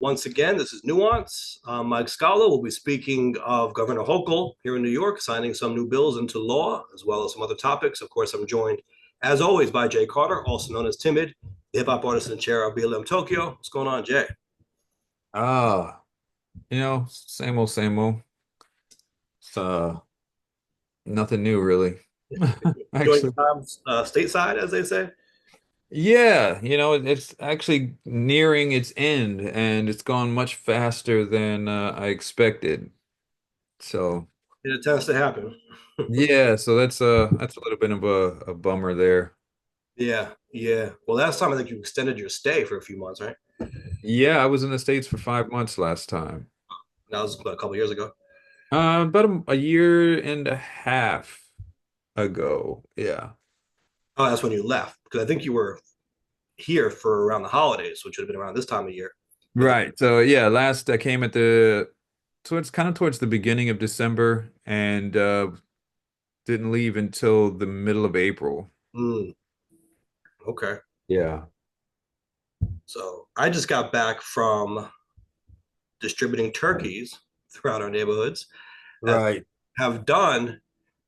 once again. This is Nuance. Mike Scala will be speaking of Governor Hochul here in New York, signing some new bills into law, as well as some other topics. Of course, I'm joined, as always, by Jay Carter, also known as Timid, the hip hop artist and chair of BLM Tokyo. What's going on, Jay? Ah, same old, same old. It's nothing new really. Enjoying Actually, time stateside, as they say. yeah, it's actually nearing its end and it's gone much faster than I expected. So, It tends to happen. yeah, so that's a little bit of a bummer there. Yeah, yeah. Well, last time I think you extended your stay for a few months, right? Yeah, I was in the States for 5 months last time. That was about a couple years ago. About a year and a half ago. Yeah. Oh, that's when you left because I think you were here for around the holidays, which would have been around this time of year. But Right. So yeah, last I came at the towards the beginning of December and didn't leave until the middle of April. okay. Yeah. So I just got back from distributing turkeys throughout our neighborhoods, as Right. I have done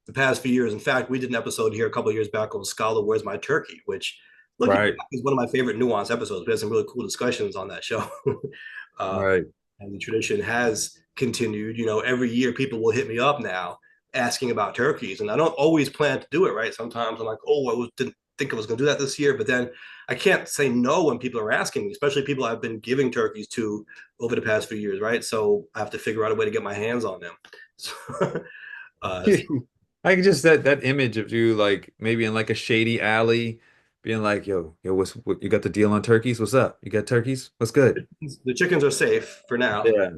the past few years. In fact, we did an episode here a couple of years back called Scala, Where's My Turkey? Which, looking Right. back, is one of my favorite Nuance episodes. We had some really cool discussions on that show. uh, Right. and the tradition has continued. Every year people will hit me up now asking about turkeys, and I don't always plan to do it. Right? Sometimes I'm like, oh, didn't think I was going to do that this year, but then I can't say no when people are asking me, especially people I've been giving turkeys to over the past few years. Right? So I have to figure out a way to get my hands on them. So, so I can just that image of you like maybe in like a shady alley being like, yo, what, you got the deal on turkeys? What's up? You got turkeys? What's good? the chickens are safe for now. Yeah.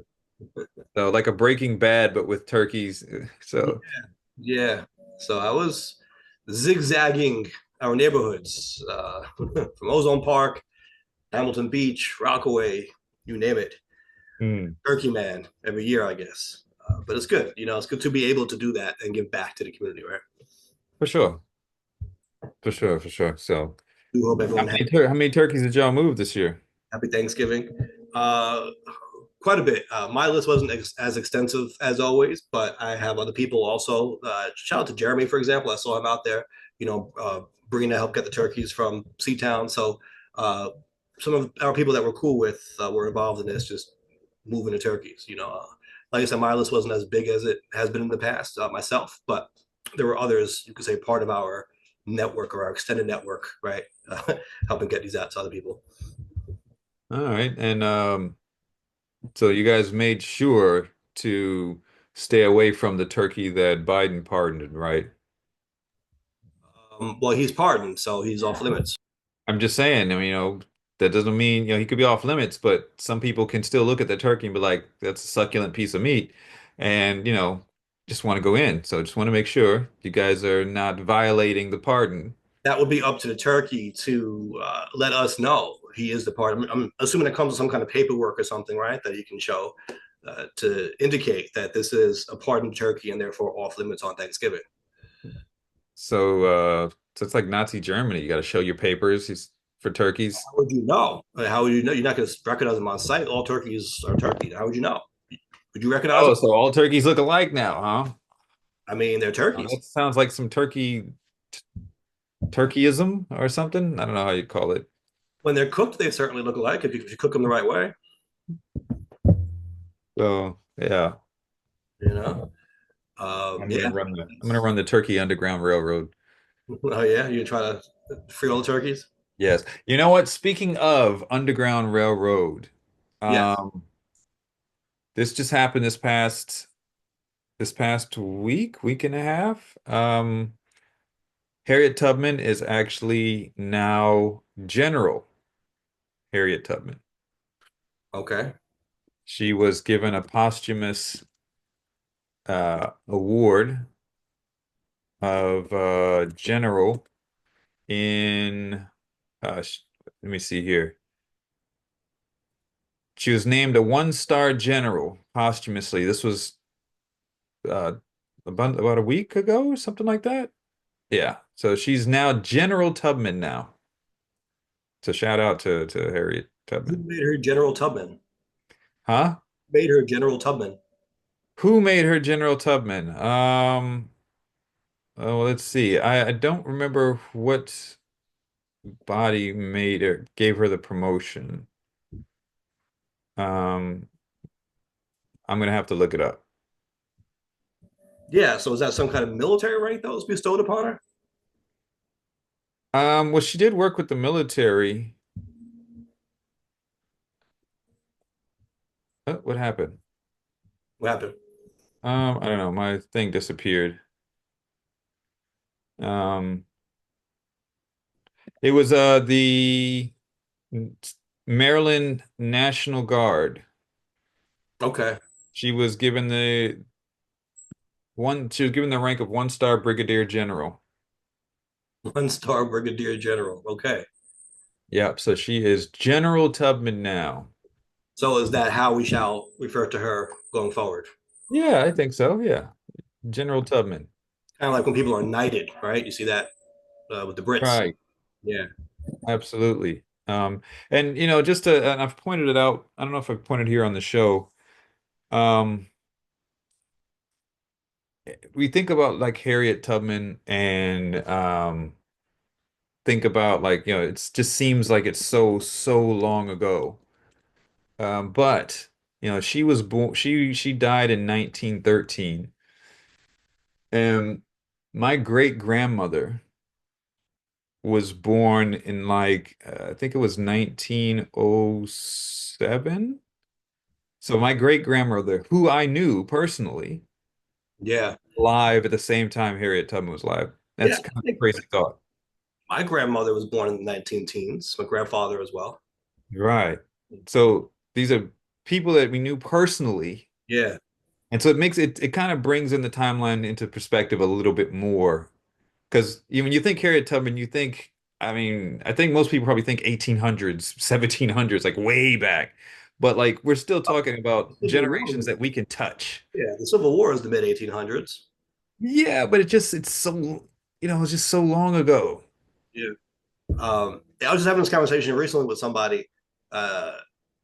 So like a Breaking Bad, but with turkeys. So Yeah. So I was zigzagging our neighborhoods from Ozone Park, Hamilton Beach, Rockaway, you name it. hmm, Turkey Man every year, I guess. But it's good. It's good to be able to do that and give back to the community, right? for sure. For sure, for sure. So We hope everyone has how many turkeys did y'all move this year? happy Thanksgiving. Uh, quite a bit. My list wasn't as extensive as always, but I have other people also. Shout out to Jeremy, for example. I saw him out there, bringing to help get the turkeys from Seatown. So uh, some of our people that we're cool with were involved in this, just moving the turkeys. Like I said, my list wasn't as big as it has been in the past myself, but there were others, you could say, part of our network or our extended network, right? Helping get these out to other people. All right. And so you guys made sure to stay away from the turkey that Biden pardoned, right? Well, he's pardoned, so he's off limits. I'm just saying, I mean, that doesn't mean, he could be off limits, but some people can still look at the turkey and be like, that's a succulent piece of meat and, just want to go in. So just want to make sure you guys are not violating the pardon. That would be up to the turkey to let us know he is the pardon. I'm assuming it comes with some kind of paperwork or something, right? That you can show to indicate that this is a pardoned turkey and therefore off limits on Thanksgiving. So it's like Nazi Germany. You got to show your papers for turkeys. How would you know? How would you know? You're not going to recognize them on site. All turkeys are turkey. How would you know? Would you recognize them? Oh, so all turkeys look alike now, huh? I mean, they're Oh, turkeys. that sounds like some turkeyism or something. I don't know how you call it. When they're cooked, they certainly look alike if you cook them the right way. So yeah, You know. Yeah. I'm gonna run the Turkey Underground Railroad. Oh yeah. You try to free all the turkeys. Yes. You know what? Speaking of Underground Railroad, Yes. um, this just happened this past week and a half. Harriet Tubman is actually now General Harriet Tubman. Okay. She was given a posthumous award of general in let me see here. She was named a one-star general posthumously. This was uh, about a week ago or something like that. Yeah. So she's now General Tubman now. So shout out to Harriet Who Tubman. made her General Tubman? Huh? Made her General Tubman. Who made her General Tubman? Oh, let's see. I don't remember what body made her, gave her the promotion. Um, I'm gonna have to look it up. Yeah, so is that some kind of military rank that was bestowed upon her? Well, she did work with the military. What happened? What happened? I don't know. My thing disappeared. Um, it was the Maryland National Guard. Okay. She was given she was given the rank of one-star brigadier general. One star brigadier general. Okay. Yep, so she is General Tubman now. So is that how we shall refer to her going forward? Yeah, I think so. Yeah. General Tubman. Kind of like when people are knighted, right? You see that with the Brits. Right. Yeah. Absolutely. And just to, and I've pointed it out, I don't know if I've pointed here on the show. Um, we think about like Harriet Tubman and think about like, it just seems like it's so long ago. But she was born she died in 1913. And my great grandmother was born in like I think it was 1907. So my great grandmother, who I knew personally, Yeah. live at the same time Harriet Tubman was live. Yeah. That's I kind of a think crazy thought. my grandmother was born in the 19 teens, my grandfather as well. Right. So these are people that we knew personally. Yeah. And so it kind of brings in the timeline into perspective a little bit more. Because when you think Harriet Tubman, you think, I mean, I think most people probably think 1800s, 1700s, like way back. But like we're still talking about The Civil War, generations that we can touch. yeah, the Civil War is the mid 1800s. Yeah, but it's so, it's just so long ago. Yeah. I was just having this conversation recently with somebody, uh,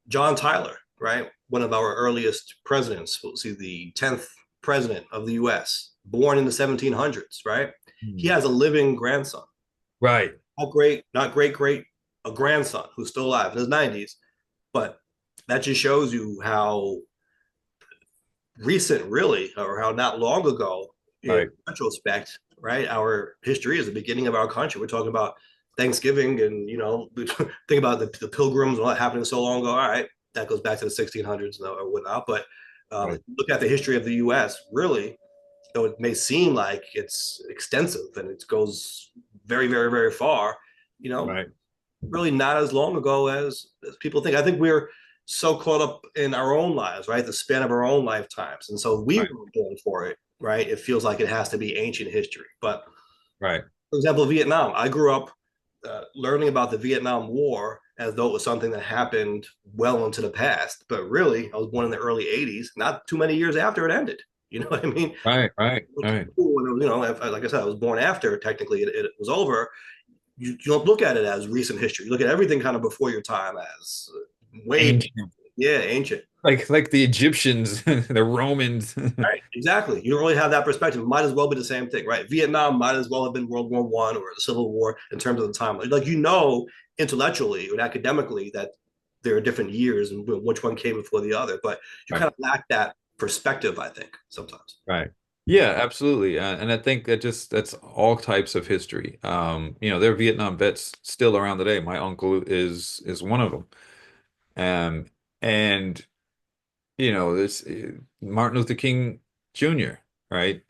John Tyler, right? One of our earliest presidents, we'll see the 10th president of the US, born in the 1700s, right? He Hmm. has a living grandson, Right, not great, great, a grandson who's still alive in his 90s. But that just shows you how recent, really, or how not long ago, in right, retrospect, right? Our history is the beginning of our country. We're talking about Thanksgiving, and think about the Pilgrims and all that happening so long ago. All right, that goes back to the 1600s or whatnot. But right, look at the history of the U.S. Really, though it may seem like it's extensive and it goes very, very, very far. You know, right, really not as long ago as people think. I think we're so caught up in our own lives, right? The span of our own lifetimes. And so we right, were going for it, right? It feels like it has to be ancient history. But right, for example, Vietnam, I grew up learning about the Vietnam War as though it was something that happened well into the past. But really, I was born in the early 80s, not too many years after it ended. You know what I mean? right, right, right, When it was, like I said, I was born after technically it was over. You don't look at it as recent history. You look at everything kind of before your time as way, ancient, yeah, ancient. like the Egyptians, the Romans. Right, exactly. You don't really have that perspective. It might as well be the same thing, right? Vietnam might as well have been World War One or the Civil War in terms of the timeline. Like intellectually and academically that there are different years and which one came before the other, but you Right, kind of lack that perspective, I think, sometimes. right. Yeah, absolutely. And I think that's all types of history. There are Vietnam vets still around today. My uncle is one of them. Um, and this Martin Luther King Jr., right?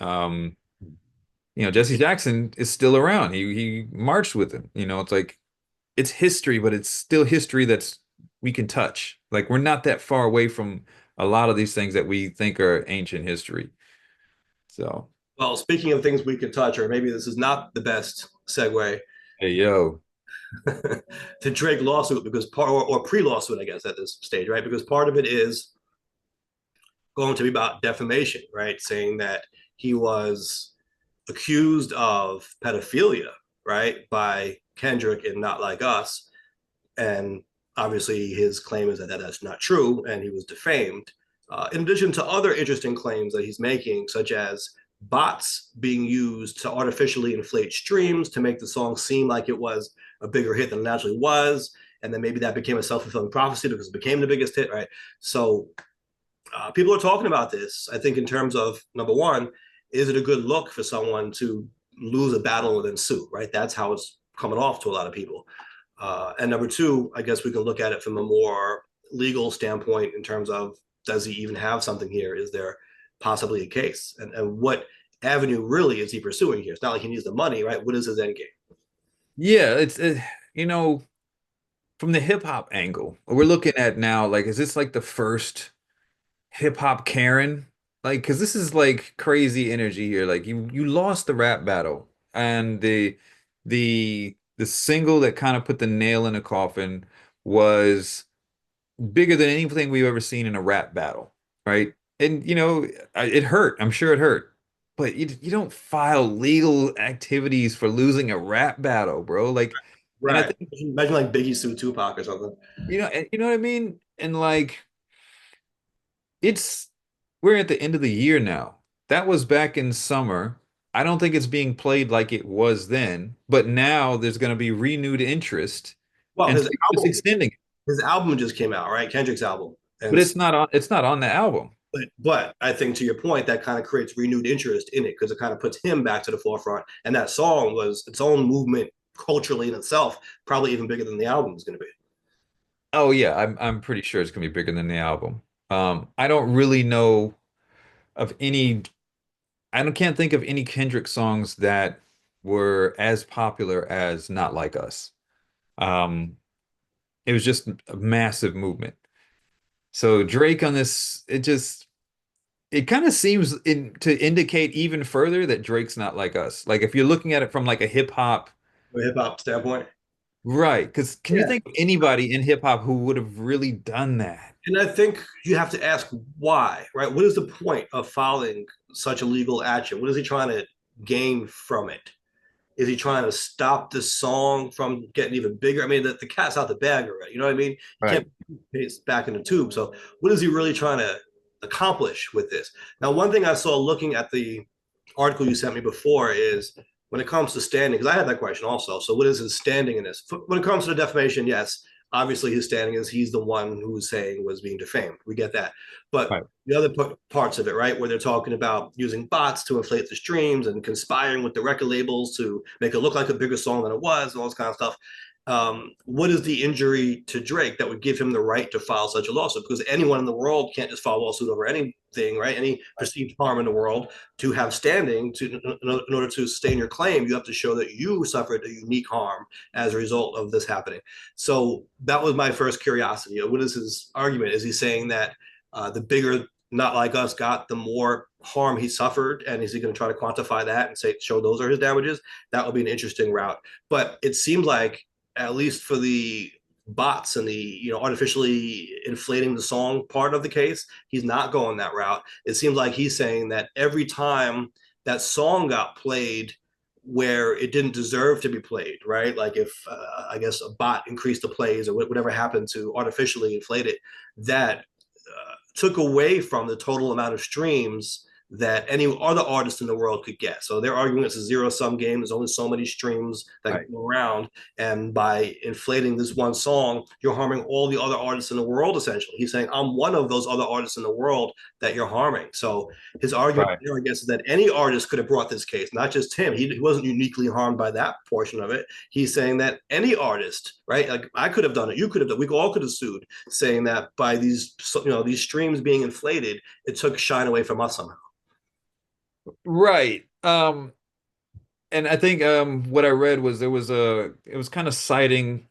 Jesse Jackson is still around. He marched with him. It's like it's history, but it's still history that's we can touch. Like we're not that far away from a lot of these things that we think are ancient history. So, Well, speaking of things we could touch, or maybe this is not the best segue hey yo, to Drake lawsuit because part or pre-lawsuit, I guess, at this stage, right? Because part of it is going to be about defamation, right? Saying that he was accused of pedophilia, right, by Kendrick and Not Like Us. And obviously, his claim is that that's not true, and he was defamed. In addition to other interesting claims that he's making, such as bots being used to artificially inflate streams to make the song seem like it was a bigger hit than it actually was, and then maybe that became a self-fulfilling prophecy because it became the biggest hit, right? So people are talking about this. I think in terms of number one, is it a good look for someone to lose a battle and then sue? Right, that's how it's coming off to a lot of people. And number two, I guess we can look at it from a more legal standpoint in terms of does he even have something here? Is there possibly a case? And what avenue really is he pursuing here? It's not like he needs the money, right? What is his end game? Yeah, you know, from the hip hop angle, we're looking at now, like, is this like the first hip hop Karen? Like, because this is like crazy energy here. Like, you lost the rap battle, and the single that kind of put the nail in the coffin was bigger than anything we've ever seen in a rap battle, right? And it hurt. I'm sure it hurt. But you don't file legal activities for losing a rap battle, bro. Like, and I Right. think, Imagine like Biggie sued Tupac or something. you know what I mean? And like, it's we're at the end of the year now. That was back in summer. I don't think it's being played like it was then, but now there's going to be renewed interest, Well, and so you're just extending it. his album just came out, right? Kendrick's album, But and it's not on the album. but I think to your point, that kind of creates renewed interest in it because it kind of puts him back to the forefront. And that song was its own movement culturally in itself, probably even bigger than the album is going to be. Oh yeah, I'm pretty sure it's gonna be bigger than the album. I don't really know of any. Can't think of any Kendrick songs that were as popular as "Not Like Us." Um, it was just a massive movement. So Drake on this, it kind of seems to indicate even further that Drake's not like us. Like if you're looking at it from like a hip hop, From a hip hop standpoint. right? Because can you Yeah. think of anybody in hip hop who would have really done that? And I think you have to ask why, right? What is the point of filing such a legal action? What is he trying to gain from it? Is he trying to stop the song from getting even bigger? I mean, the cat's out the bag already. You know what I mean? You Right. can't put it back in the tube. So, what is he really trying to accomplish with this? Now, one thing I saw looking at the article you sent me before is when it comes to standing, because I had that question also. So, what is his standing in this? When it comes to the defamation, yes, obviously his standing is he's the one who was saying was being defamed. We get that. But Right. the other parts of it, right, where they're talking about using bots to inflate the streams and conspiring with the record labels to make it look like a bigger song than it was, and all this kind of stuff. What is the injury to Drake that would give him the right to file such a lawsuit? Because anyone in the world can't just file a lawsuit over anything, right? Any perceived harm in the world. To have standing in order to sustain your claim, you have to show that you suffered a unique harm as a result of this happening. So that was my first curiosity. What is his argument? Is he saying that the bigger Not Like Us got, the more harm he suffered, and is he going to try to quantify that and say show those are his damages? That would be an interesting route. But it seemed like at least for the bots and the artificially inflating the song part of the case, he's not going that route. It seems like he's saying that every time that song got played where it didn't deserve to be played, right? Like if I guess a bot increased the plays or whatever happened to artificially inflate it, that took away from the total amount of streams that any other artist in the world could get. So they're arguing it's a zero sum game. There's only so many streams Right. that go around. And by inflating this one song, you're harming all the other artists in the world, essentially. He's saying, I'm one of those other artists in the world that you're harming. So his argument Right. there, I guess, is that any artist could have brought this case, not just him. He wasn't uniquely harmed by that portion of it. He's saying that any artist, right? Like I could have done it. You could have done it. We all could have sued, saying that by these streams being inflated, it took shine away from us somehow. Right. And I think what I read was it was kind of citing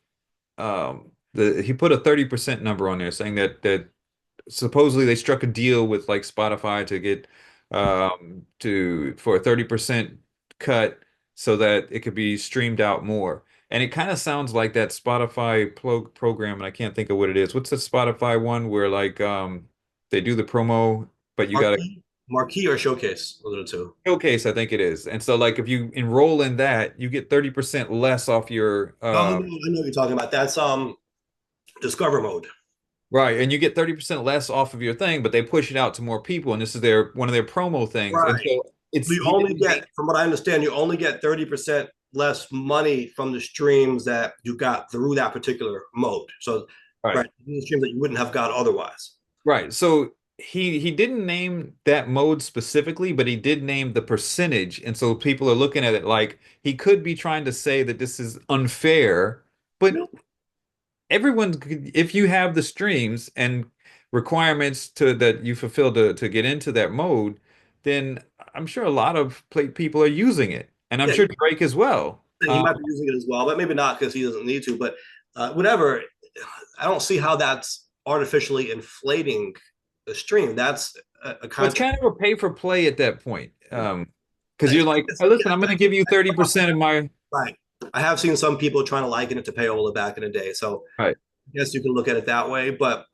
the he put a 30% number on there saying that supposedly they struck a deal with like Spotify to get to for a 30% cut so that it could be streamed out more. And it kind of sounds like that Spotify program, and I can't think of what it is. What's the Spotify one where like they do the promo, but you gotta Marquee or showcase, those are the two. showcase, I think it is. And so like if you enroll in that, you get 30% less off your Oh, no, I know what you're talking about. That's Discover mode. Right, and you get 30% less off of your thing, but they push it out to more people, and this is their one of their promo things. And Right. so it's You he only didn't name. get, from what I understand, you only get 30% less money from the streams that you got through that particular mode. So, Right. right, the streams that you wouldn't have got otherwise. Right. So he didn't name that mode specifically, but he did name the percentage. And so people are looking at it like he could be trying to say that this is unfair, but everyone if you have the streams and requirements to that you fulfill to get into that mode, then I'm sure a lot of people are using it. And I'm Yeah, sure Drake as well. he might be using it as well, but maybe not because he doesn't need to. But whatever, I don't see how that's artificially inflating the stream. That's a Well, it's content. kind of a pay for play at that point. Because you're like, Yes, hey, listen, I'm yes, going to give you 30% of my. right. I have seen some people trying to liken it to payola back in the day. So Right. I guess you can look at it that way, but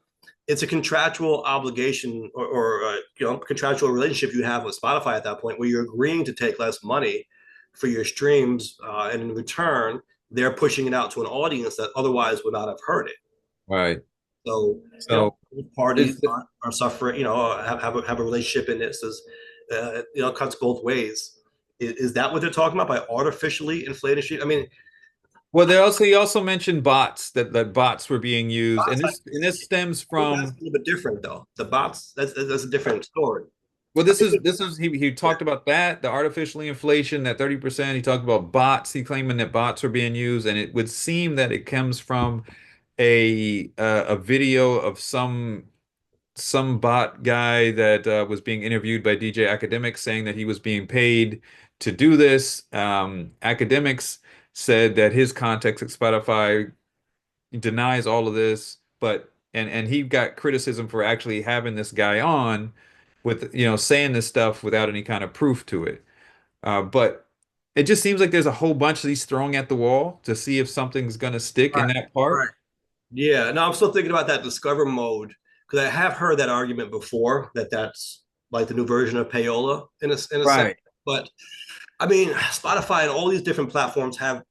it's a contractual obligation or contractual relationship you have with Spotify at that point where you're agreeing to take less money for your streams, and in return, they're pushing it out to an audience that otherwise would not have heard it. Right. So, So both parties is are suffering. Have a relationship in this. Is it cuts both ways. Is that what they're talking about by artificially inflating streams? I mean, well, he also mentioned bots that bots were being used, and bots, this stems I think that's a from. little bit different though. The bots, that's a different story. Well, I this is he yeah, talked about that, the artificially inflation, that 30%. He talked about bots. He claiming that bots are being used, and it would seem that it comes from a video of some bot guy that was being interviewed by DJ Academics saying that he was being paid to do this. Academics said that his context at Spotify denies all of this, but and he got criticism for actually having this guy on with saying this stuff without any kind of proof to it. But it just seems like there's a whole bunch of these throwing at the wall to see if something's going to stick in right, that part. right. Yeah, no, I'm still thinking about that discover mode because I have heard that argument before that that's like the new version of payola in a sense. Right. But I mean, Spotify and all these different platforms have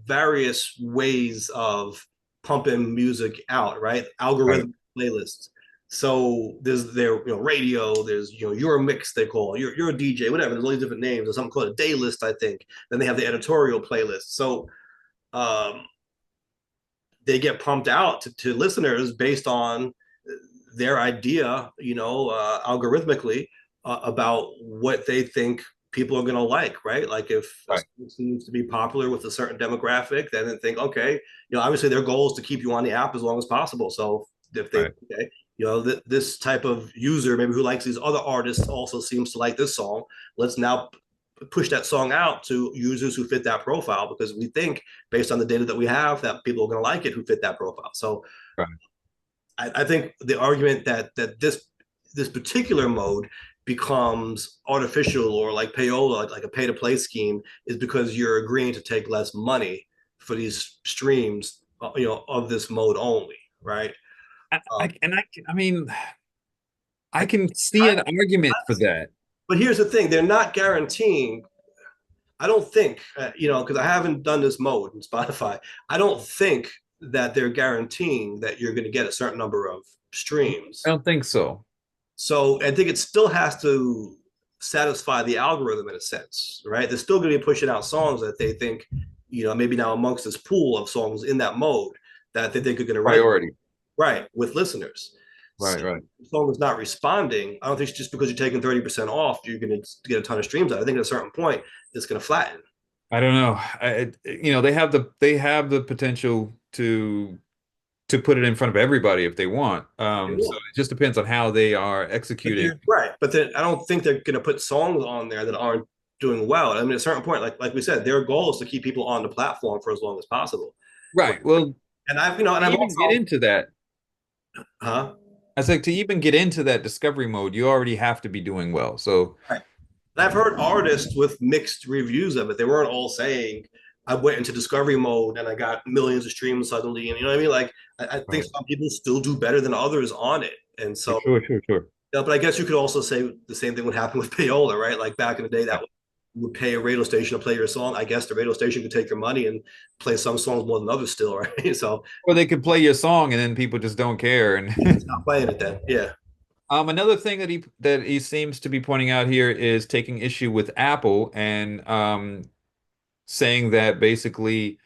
various ways of pumping music out, right? Right. Algorithm playlists. So there's their radio, there's your mix they call you're a DJ, whatever. There's all these different names. There's something called a day list, I think. Then they have the editorial playlist. So um, they get pumped out to listeners based on their idea, algorithmically about what they think people are going to like, right? Like if Right. it seems to be popular with a certain demographic, then they think, okay, obviously their goal is to keep you on the app as long as possible. So if they, Right. okay, this type of user maybe who likes these other artists also seems to like this song. Let's now push that song out to users who fit that profile because we think based on the data that we have that people are going to like it who fit that profile. So Right. I think the argument that this particular mode becomes artificial or like payola, like a pay to play scheme, is because you're agreeing to take less money for these streams, of this mode only, right? Um, I mean, I I, can see an argument for that. but here's the thing: they're not guaranteeing. I don't think, because I haven't done this mode in Spotify. I don't think that they're guaranteeing that you're going to get a certain number of I streams. don't think so. So I think it still has to satisfy the algorithm in a sense, right? They're still going to be pushing out songs that they think, maybe now amongst this pool of songs in that mode that they think are going to resonate, Priority. right, with listeners. So Right, right. if the song is not responding, I don't think it's just because you're taking 30% off, you're going to get a ton of streams out. I think at a certain point, it's going to flatten. I don't know. They have the potential to put it in front of everybody if they want. So it just depends on how they are But executing. right, but then I don't think they're going to put songs on there that aren't doing well. I mean, at a certain point, like we said, their goal is to keep people on the platform for as long as possible. Right. Right. Well, And I've even get also, into that, huh? I was like, to even get into that discovery mode, you already have to be doing well. So, Right. And I've heard artists with mixed reviews of it. They weren't all saying, I went into discovery mode and I got millions of streams suddenly. And you know what I mean? Like, I think right. some people still do better than others on it. And so, Sure, sure, sure. but I guess you could also say the same thing would happen with payola, right? Like back in the day, that Right. was would pay a radio station to play your song. I guess the radio station could take your money and play some songs more than others still, right? So Or they could play your song and then people just don't care. And stop playing it then. Yeah. another thing that he seems to be pointing out here is taking issue with Apple and saying that basically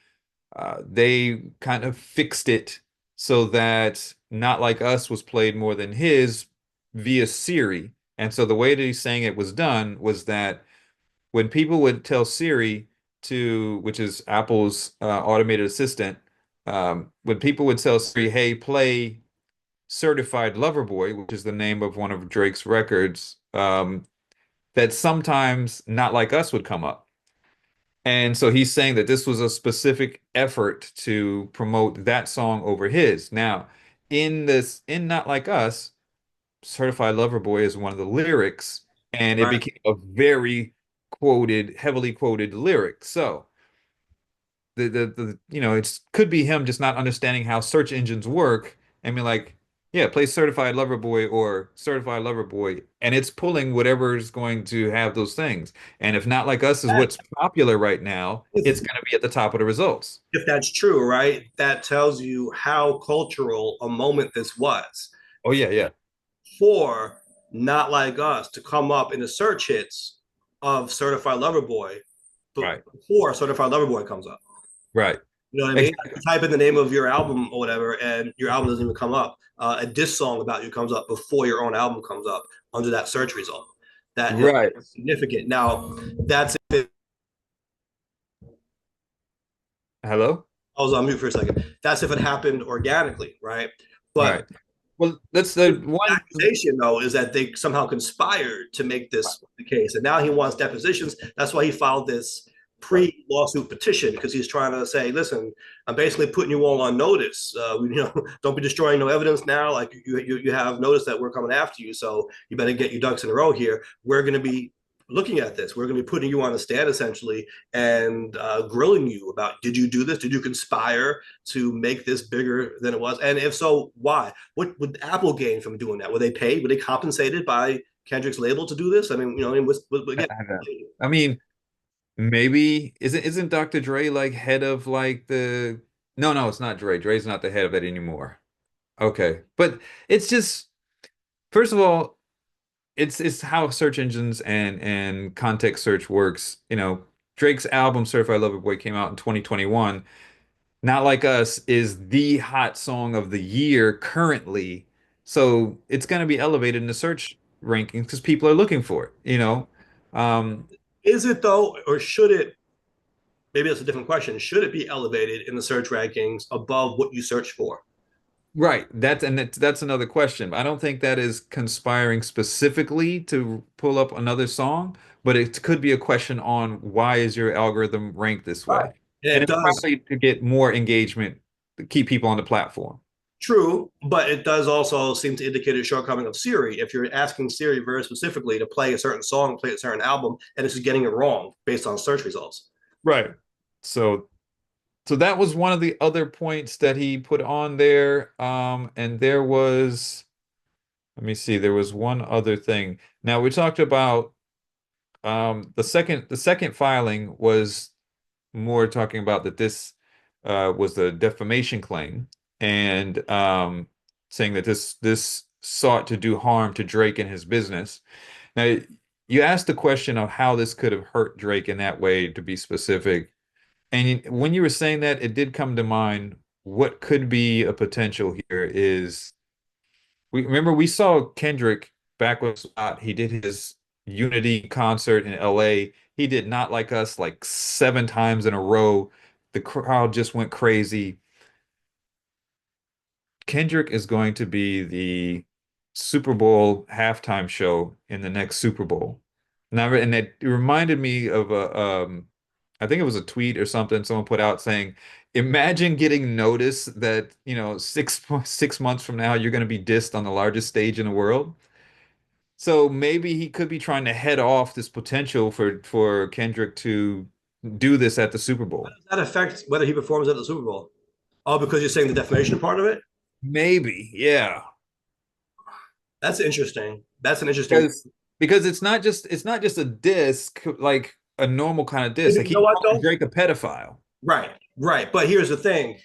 they kind of fixed it so that Not Like Us was played more than his via Siri. And so the way that he's saying it was done was that when people would tell Siri to, which is Apple's automated assistant, when people would tell Siri, hey, play Certified Lover Boy, which is the name of one of Drake's records, that sometimes Not Like Us would come up. And so he's saying that this was a specific effort to promote that song over his. Now, in Not Like Us, Certified Lover Boy is one of the lyrics, and it Right. became a very quoted, heavily quoted lyric. So it could be him just not understanding how search engines work and be like, yeah, play Certified Lover Boy or Certified Lover Boy, and it's pulling whatever is going to have those things. And if Not Like Us is what's popular right now, If, it's going to be at the top of the results. if that's true, right, that tells you how cultural a moment this was Oh yeah, yeah, for Not Like Us to come up in the search hits of Certified Lover Boy, but right, before Certified Lover Boy comes up. right. You know what I mean? You Exactly. type in the name of your album or whatever, and your album doesn't even come up. A diss song about you comes up before your own album comes up under that search result. That is Right, significant. Now, that's if it, hello? I was on mute for a second. That's if it happened organically, right? But Right. Well, that's the the one. accusation, though, is that they somehow conspired to make this the case, and now he wants depositions. That's why he filed this pre-lawsuit petition because he's trying to say, "Listen, I'm basically putting you all on notice. Don't be destroying no evidence now. Like you have notice that we're coming after you, so you better get your ducks in a row here. We're going to be looking at this. We're going to be putting you on a stand essentially and grilling you about did you do this? Did you conspire to make this bigger than it was? And if so, why? What would Apple gain from doing that? Were they paid? Were they compensated by Kendrick's label to do this? I mean, again, I mean, maybe isn't Dr. Dre like head of like the no, no, it's not Dre. Dre's not the head of it anymore. Okay. But it's just first of all, it's how search engines and context search works. Drake's album Certified Lover Boy came out in 2021. Not Like Us is the hot song of the year currently. So it's going to be elevated in the search rankings because people are looking for it. Um, is it though, or should it? Maybe that's a different question. Should it be elevated in the search rankings above what you search for? right. That's another question. I don't think that is conspiring specifically to pull up another song, but it could be a question on why is your algorithm ranked this Right. way? And And it it's does. probably to get more engagement, to keep people on the platform. True, but it does also seem to indicate a shortcoming of Siri. If you're asking Siri very specifically to play a certain song, play a certain album, and it's just getting it wrong based on search results. Right. So So that was one of the other points that he put on there. And there was, let me see, there was one other thing. Now we talked about the second filing was more talking about that this was the defamation claim and saying that this sought to do harm to Drake and his business. Now you asked the question of how this could have hurt Drake in that way, to be specific. And when you were saying that, it did come to mind what could be a potential here is we saw Kendrick back with Scott. He did his Unity concert in LA. He did Not Like Us like 7 times in a row. The crowd just went crazy. Kendrick is going to be the Super Bowl halftime show in the next Super Bowl. And it reminded me of I think it was a tweet or something someone put out saying, imagine getting notice that, 6 months from now you're going to be dissed on the largest stage in the world. So maybe he could be trying to head off this potential for Kendrick to do this at the Super Bowl. Does that affect whether he performs at the Super Bowl? Oh, because you're saying the defamation part of it? Maybe, yeah. That's interesting. That's an interesting. Because it's not just a disc like a normal kind of diss. Like You know he's what calling though? Drake a pedophile. Right, right. But here's the thing: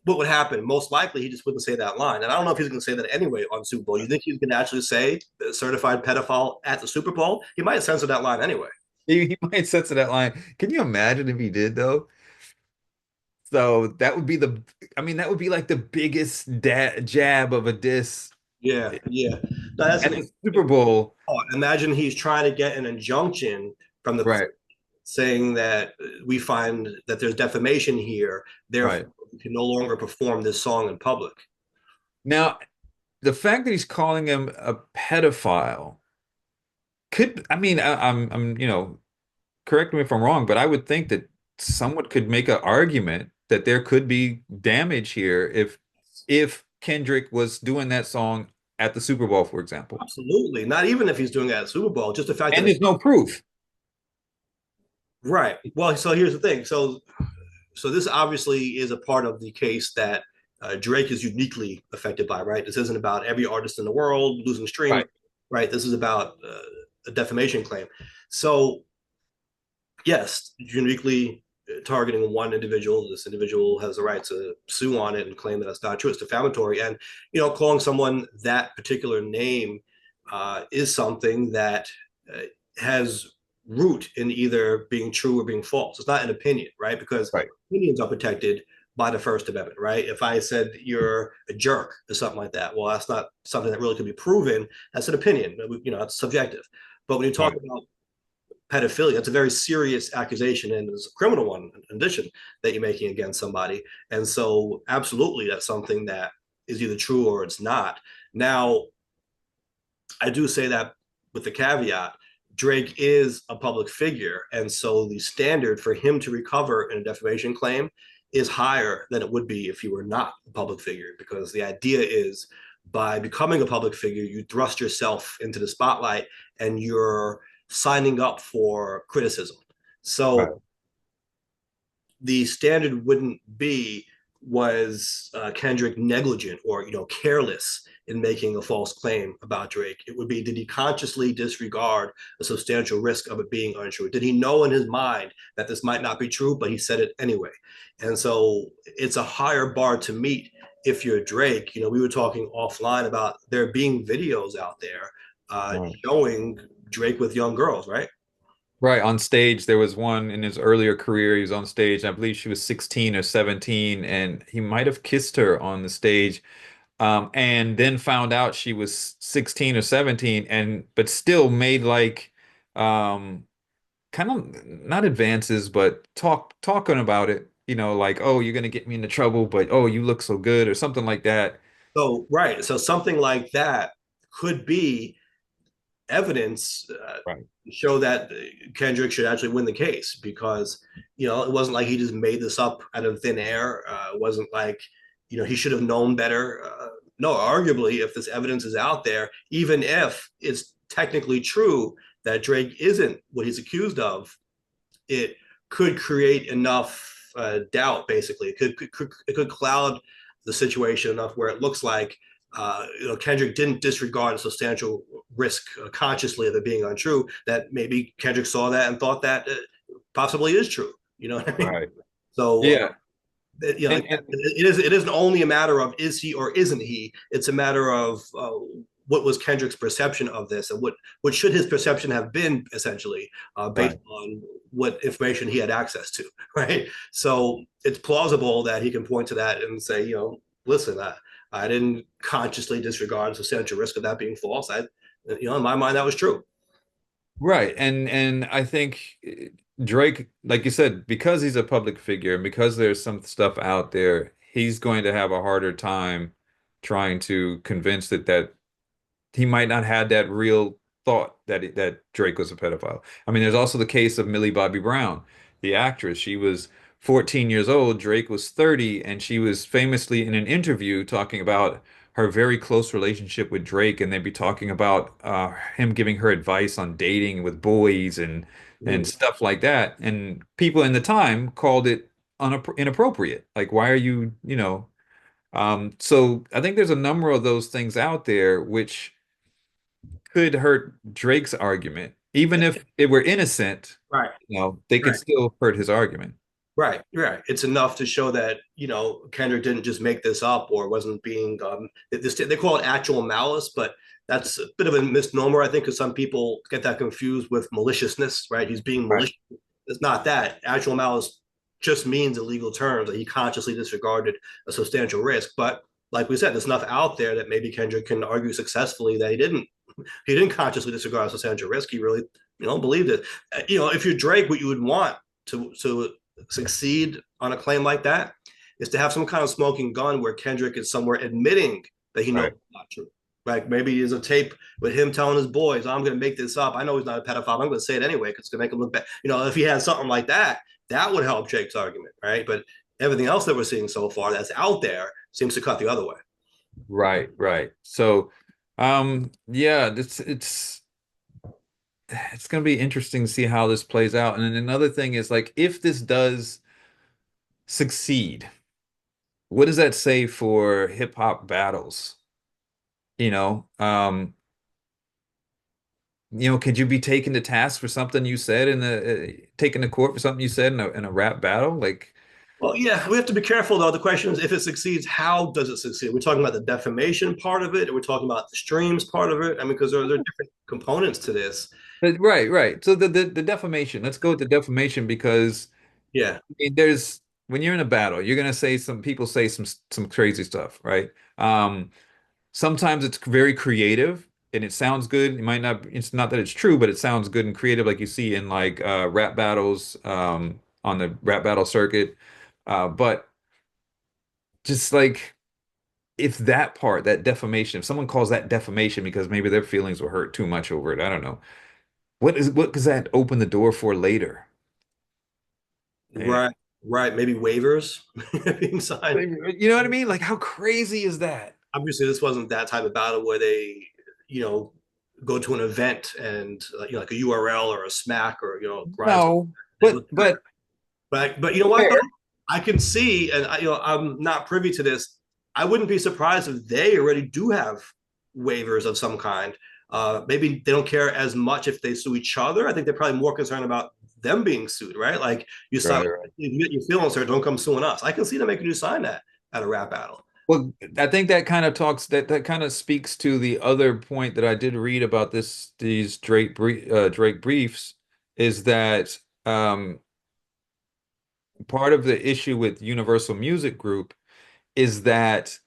what would happen? Most likely, he just wouldn't say that line. And I don't know if he's going to say that anyway on Super Bowl. You think he's going to actually say certified pedophile at the Super Bowl? He might censor that line anyway. He might censor that line. Can you imagine if he did though? So that would be I mean, that would be like the biggest da jab of a diss Yeah, yeah. No, that's at an the Super Bowl. imagine he's trying to get an injunction from the Right, saying that we find that there's defamation here, therefore right. we can no longer perform this song in public. Now, the fact that he's calling him a pedophile could, I mean, correct me if I'm wrong, but I would think that someone could make an argument that there could be damage here if Kendrick was doing that song at the Super Bowl, for example. Absolutely. Not even if he's doing it at Super Bowl, just the fact that And it's there's no proof. right. Well, so here's the thing. So this obviously is a part of the case that Drake is uniquely affected by, right? This isn't about every artist in the world losing streams, Right, right? This is about a defamation claim. So yes, uniquely targeting one individual. This individual has the right to sue on it and claim that it's not true. It's defamatory, and calling someone that particular name is something that uh, has root in either being true or being false. It's not an opinion, right? Because right, opinions are protected by the First Amendment, right? If I said you're a jerk or something like that, well, that's not something that really can be proven. That's an opinion. It's subjective. But when you talk right, about pedophilia. It's a very serious accusation and it's a criminal one in addition that you're making against somebody. And so absolutely that's something that is either true or it's not. Now, I do say that with the caveat, Drake is a public figure. And so the standard for him to recover in a defamation claim is higher than it would be if you were not a public figure, because the idea is by becoming a public figure, you thrust yourself into the spotlight and you're signing up for criticism. right, So the standard wouldn't be was Kendrick negligent or careless in making a false claim about Drake. It would be, did he consciously disregard a substantial risk of it being untrue? Did he know in his mind that this might not be true, but he said it anyway? And so it's a higher bar to meet if you're Drake. We were talking offline about there being videos out there right. showing Drake with young girls, right? Right, on stage, there was one in his earlier career. He was on stage, I believe she was 16 or 17, and he might have kissed her on the stage. And then found out she was 16 or 17 and but still made like um kind of not advances but talking about it, like, oh, you're gonna get me into trouble, but oh, you look so good or something like that. So, right. So something like that could be evidence Right. to show that Kendrick should actually win the case because, it wasn't like he just made this up out of thin air. It wasn't like, he should have known better. No, arguably, if this evidence is out there, even if it's technically true that Drake isn't what he's accused of, it could create enough doubt. Basically, it could cloud the situation enough where it looks like Kendrick didn't disregard a substantial risk consciously of it being untrue. That maybe Kendrick saw that and thought that possibly is true. You know what I mean? Right. So Yeah. And it isn't only a matter of is he or isn't he. It's a matter of what was Kendrick's perception of this, and what should his perception have been essentially based right. on what information he had access to, right? So it's plausible that he can point to that and say, listen, I didn't consciously disregard the substantial risk of that being false. In my mind, that was true. Right. And I think Drake, like you said, because he's a public figure and because there's some stuff out there, he's going to have a harder time trying to convince that he might not have that real thought that Drake was a pedophile. I mean, there's also the case of Millie Bobby Brown, the actress. She was 14 years old, Drake was 30, and she was famously in an interview talking about her very close relationship with Drake, and they'd be talking about him giving her advice on dating with boys and Mm. stuff like that. And people in the time called it inappropriate. Like, why are so I think there's a number of those things out there which could hurt Drake's argument, Even if it were innocent, Right. they could Right. still hurt his argument. Right, right. It's enough to show that Kendrick didn't just make this up or wasn't being they call it actual malice, but that's a bit of a misnomer, I think, because some people get that confused with maliciousness. Right, he's being Right. malicious. It's not that. Actual malice just means in legal terms that he consciously disregarded a substantial risk. But like we said, there's enough out there that maybe Kendrick can argue successfully that he didn't consciously disregard a substantial risk. He really believed it. If you're Drake, what you would want to succeed on a claim like that is to have some kind of smoking gun where Kendrick is somewhere admitting that he knows Right. it's not true. Like maybe there's a tape with him telling his boys, "I'm going to make this up. I know he's not a pedophile. I'm going to say it anyway because it's going to make him look bad." If he had something like that, that would help Jake's argument, right? But everything else that we're seeing so far that's out there seems to cut the other way. Right, right. So, yeah, it's going to be interesting to see how this plays out. And then another thing is like, if this does succeed, what does that say for hip hop battles? You know, um, could you be taken to task for something you said taken to court for something you said in a rap battle? Like, Well, yeah, we have to be careful though. The question is, if it succeeds, how does it succeed? We're talking about the defamation part of it, and we're talking about the streams part of it. I mean, because there are different components to this. right, right. So the defamation, let's go with the defamation because Yeah, I mean, there's when you're in a battle, you're gonna say some people say some crazy stuff, right? Sometimes it's very creative and it sounds good. It might not, it's not that it's true, but it sounds good and creative, like you see in like rap battles on the rap battle circuit. But just like if that part, that defamation, if someone calls that defamation because maybe their feelings were hurt too much over it, I don't know. What does that open the door for later? And right, right. Maybe waivers being signed. you know what I mean? Like how crazy is that? Obviously, this wasn't that type of battle where they, you know, go to an event and like a URL or a smack or grind. No, but But you know what though? fair. I can see, and I'm not privy to this. I wouldn't be surprised if they already do have waivers of some kind. Maybe they don't care as much if they sue each other. I think they're probably more concerned about them being sued, right? Like you saw, Right, right. if you get your feelings hurt, don't come suing us. I can see them making you sign that at a rap battle. Well, I think that kind of talks that kind of speaks to the other point that I did read about these Drake briefs is that part of the issue with Universal Music Group is that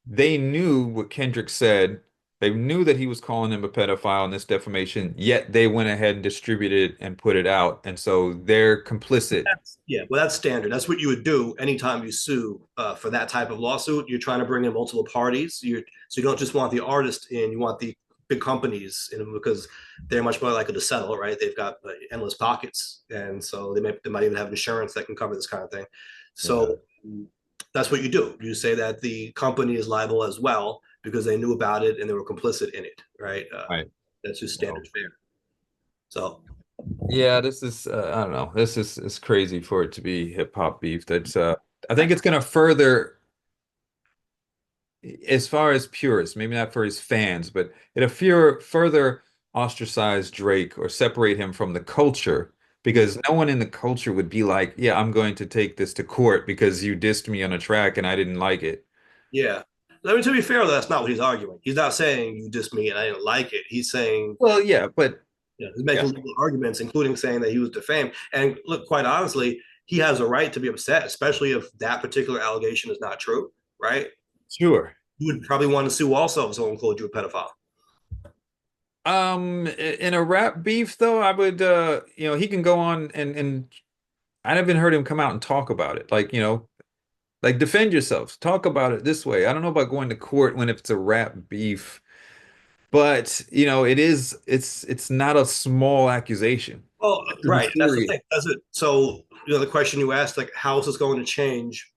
they knew what Kendrick said. They knew that he was calling him a pedophile in this defamation, yet they went ahead and distributed it and put it out. And so they're complicit. Yeah, well, that's standard. That's what you would do anytime you sue for that type of lawsuit. You're trying to bring in multiple parties. So you don't just want the artist in, you want the big companies in because they're much more likely to settle, right? They've got endless pockets, and so they might even have insurance that can cover this kind of thing. Yeah. So that's what you do. You say that the company is liable as well because they knew about it and they were complicit in it, right? Right. That's just So, standard fare. So yeah, this is I don't know. This is it's crazy for it to be hip hop beef. That's I think it's going to further as far as purists, maybe not for his fans, but it'll further ostracize Drake or separate him from the culture because no one in the culture would be like, yeah, I'm going to take this to court because you dissed me on a track and I didn't like it. yeah. I mean, to be fair, that's not what he's arguing. He's not saying you dissed me and I didn't like it. He's saying, Well, yeah, but he's yeah, making legal arguments, including saying that he was defamed. And look, quite honestly, he has a right to be upset, especially if that particular allegation is not true, right? sure. You would probably want to sue also if someone called you a pedophile. In a rap beef though, I would he can go on and I haven't heard him come out and talk about it. Like, like defend yourselves. Talk about it this way. I don't know about going to court when if it's a rap beef, but it's not a small accusation. Well, It's pretty right. That's the serious. thing. Does it? So, the question you asked, like, how is this going to change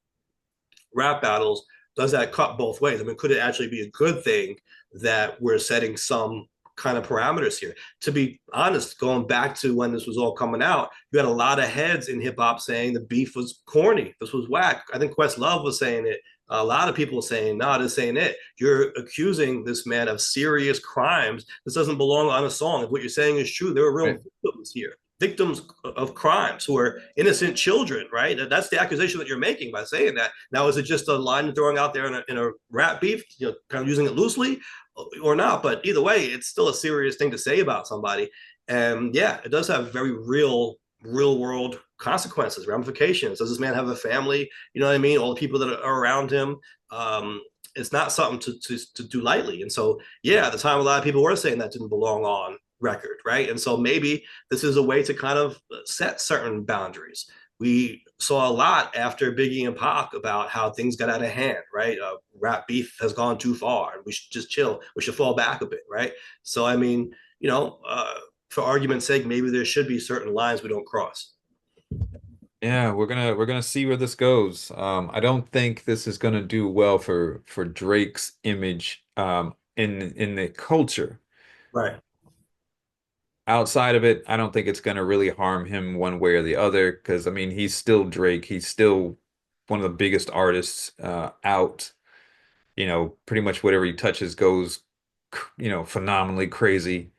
rap battles? Does that cut both ways? I mean, could it actually be a good thing that we're setting some kind of parameters here? To be honest, going back to when this was all coming out, you had a lot of heads in hip hop saying the beef was corny. This was whack. I think Questlove was saying it A lot of people saying, no, this ain't it. You're accusing this man of serious crimes. This doesn't belong on a song. If what you're saying is true, there are real Right. victims here, victims of crimes who are innocent children, right? That's the accusation that you're making by saying that. Now, is it just a line you're throwing out there in a rap beef, kind of using it loosely or not? But either way, it's still a serious thing to say about somebody. And yeah, it does have very real world consequences, ramifications. Does this man have a family? You know what I mean? All the people that are around him. Um, it's not something to do lightly. And so, yeah, at the time, a lot of people were saying that didn't belong on record, right? And so maybe this is a way to kind of set certain boundaries. We saw a lot after Biggie and Pac about how things got out of hand, right? Rap beef has gone too far, and we should just chill. We should fall back a bit, right? So, I mean, for argument's sake, maybe there should be certain lines we don't cross. Yeah, we're gonna see where this goes. I don't think this is gonna do well for Drake's image in the culture. Right. Outside of it, I don't think it's gonna really harm him one way or the other because I mean he's still Drake. He's still one of the biggest artists out. Pretty much whatever he touches goes, phenomenally crazy.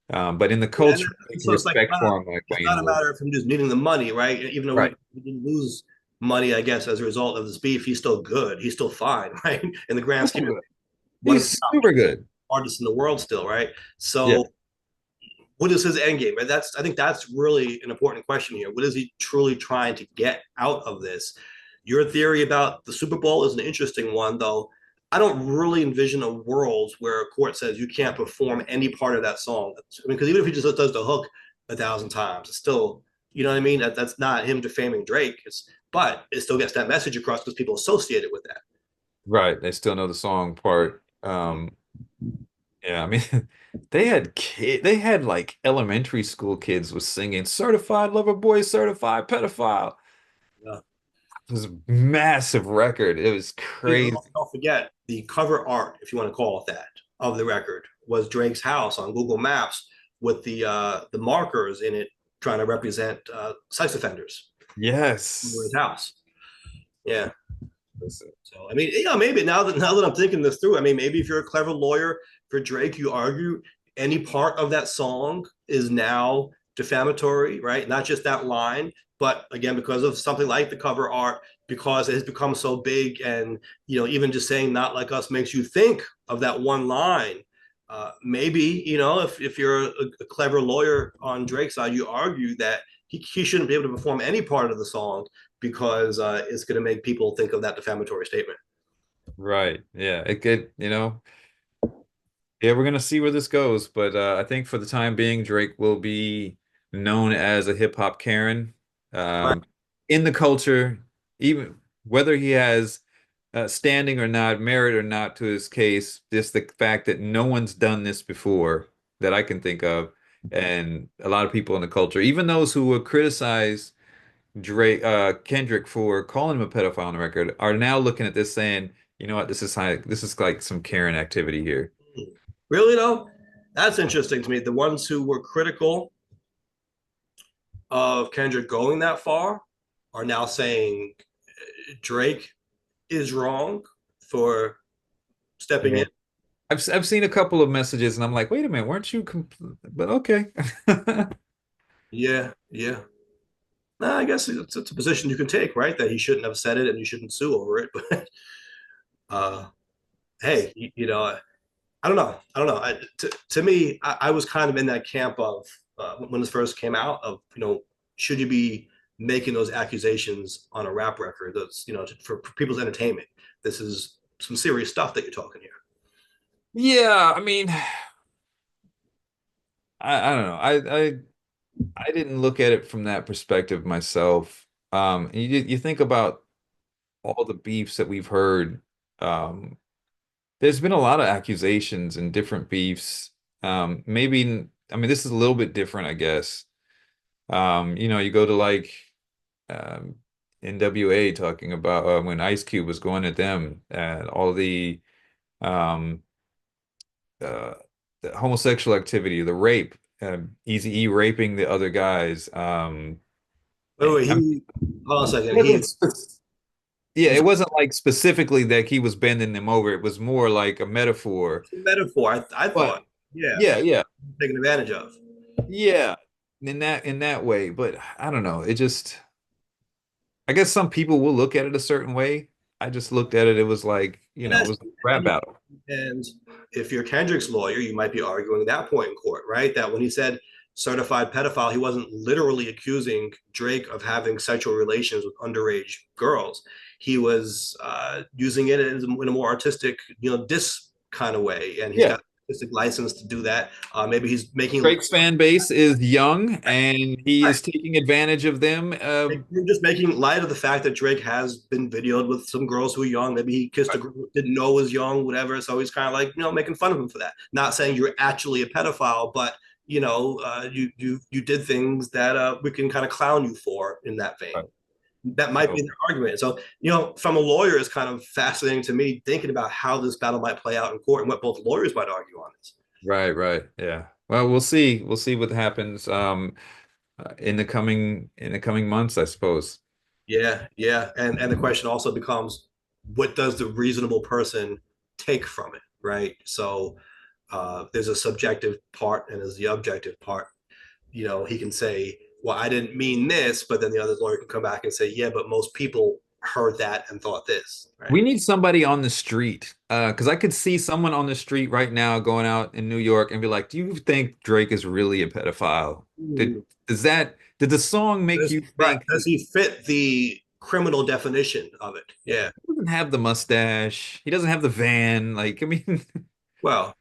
But in the Yeah, and culture, I think so it's like respect for him like it's wane not a a little matter bit. of him just needing the money, right? Even though Right. we didn't lose money, I guess, as a result of this beef, he's still good. He's still fine, right? In the grand scheme Super of good. one of the He's top super good. artists in the world, still, right? Yeah. So what is his end game? Right? I think that's really an important question here. What is he truly trying to get out of this? Your theory about the Super Bowl is an interesting one, though. I don't really envision a world where a court says you can't perform any part of that song. I mean, because even if he just does the hook 1,000 times, it's still, you know what I mean? That's not him defaming Drake. But it still gets that message across because people associate it with that. Right. They still know the song part. Yeah, I mean, they had like elementary school kids was singing Certified Lover Boy, Certified Pedophile. Yeah. It was a massive record. It was crazy. Don't forget the cover art, if you want to call it that, of the record was Drake's house on Google Maps with the markers in it trying to represent sex offenders in his Yes. house. Yeah. Listen. So I mean, maybe now that I'm thinking this through, I mean, maybe if you're a clever lawyer for Drake, you argue any part of that song is now defamatory, right? Not just that line, but again, because of something like the cover art, because it has become so big, and even just saying "not like us" makes you think of that one line. Maybe if you're a clever lawyer on Drake's side, you argue that he shouldn't be able to perform any part of the song because it's going to make people think of that defamatory statement. Right. Yeah. It could, yeah, we're gonna see where this goes, but I think for the time being, Drake will be known as a hip hop Karen Right. um, in the culture, even whether he has standing or not, merit or not to his case. Just the fact that no one's done this before that I can think of, and a lot of people in the culture, even those who would criticize Kendrick for calling him a pedophile on the record, are now looking at this saying, you know what, this is like some Karen activity here. Really, though? That's interesting to me. The ones who were critical of Kendrick going that far are now saying Drake is wrong for stepping Yeah. in. I've seen a couple of messages and I'm like, wait a minute, weren't you but okay. Yeah, yeah. Nah, I guess it's a position you can take, right? That he shouldn't have said it and you shouldn't sue over it. But uh, hey, I don't know. I don't know. To me, I was kind of in that camp of when this first came out of, should you be making those accusations on a rap record? That's, for people's entertainment. This is some serious stuff that you're talking here. Yeah, I mean, I don't know. I didn't look at it from that perspective myself. You think about all the beefs that we've heard. Um, there's been a lot of accusations and different beefs. Maybe I mean this is a little bit different, I guess. You go to like um, NWA talking about when Ice Cube was going at them and all um, uh, the homosexual activity, the rape, Eazy-E raping the other guys. Wait, wait, I mean, hold on a second. it wasn't. Yeah, It was it wasn't like specifically that he was bending them over. It was more like a metaphor. a metaphor, I But thought. Yeah, yeah, yeah, taken advantage of. yeah. In that way, but I don't know. It just I guess some people will look at it a certain way. I just looked at it, it was like, And it that's was a rap battle. and if you're Kendrick's lawyer, you might be arguing that point in court, right? That when he said certified pedophile, he wasn't literally accusing Drake of having sexual relations with underage girls. He was using it in a more artistic, diss kind of way, and he's Yeah. got artistic license to do that. Maybe he's making Drake's fan base is young and he right. is taking advantage of them. You're just making light of the fact that Drake has been videoed with some girls who are young. Maybe he kissed a girl who didn't know was young, whatever. So he's kind of like, making fun of him for that. Not saying you're actually a pedophile, but you did things that we can kind of clown you for in that vein. Right. That might be So, the argument. So, from a lawyer, it's kind of fascinating to me thinking about how this battle might play out in court and what both lawyers might argue on this. right, right. Yeah. Well, we'll see. We'll see what happens in the coming months, I suppose. Yeah, yeah, and the question also becomes, what does the reasonable person take from it, right? So there's a subjective part and there's the objective part. He can say, "Well, I didn't mean this," but then the other lawyer can come back and say, "Yeah, but most people heard that and thought this," right? We need somebody on the street, because I could see someone on the street right now going out in New York and be like, "Do you think Drake is really a pedophile? Did Ooh. did the song make you Right? think Does he he fit the criminal definition of it? Yeah. doesn't have the mustache? He doesn't have the van. Like, I mean, Well,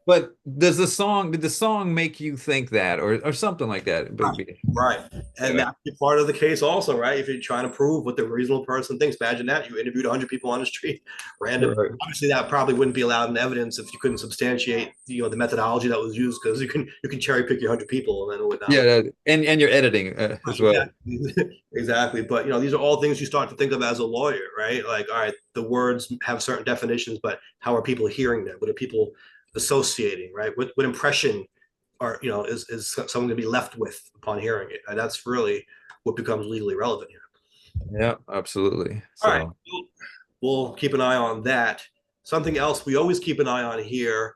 but did the song make you think that or something like that? right, right. And Yeah. that's part of the case also, right? If you're trying to prove what the reasonable person thinks, imagine that you interviewed 100 people on the street, random. Right. Obviously, that probably wouldn't be allowed in evidence if you couldn't substantiate, the methodology that was used, because you can cherry pick your 100 people and then it would not. Yeah, and you're editing Right, as well. exactly. Exactly. But these are all things you start to think of as a lawyer, right? Like, all right, the words have certain definitions, but how are people hearing them? What are people associating, right? What impression is someone going to be left with upon hearing it? And that's really what becomes legally relevant here. Yeah, absolutely. All right, So, we'll keep an eye on that. Something else we always keep an eye on here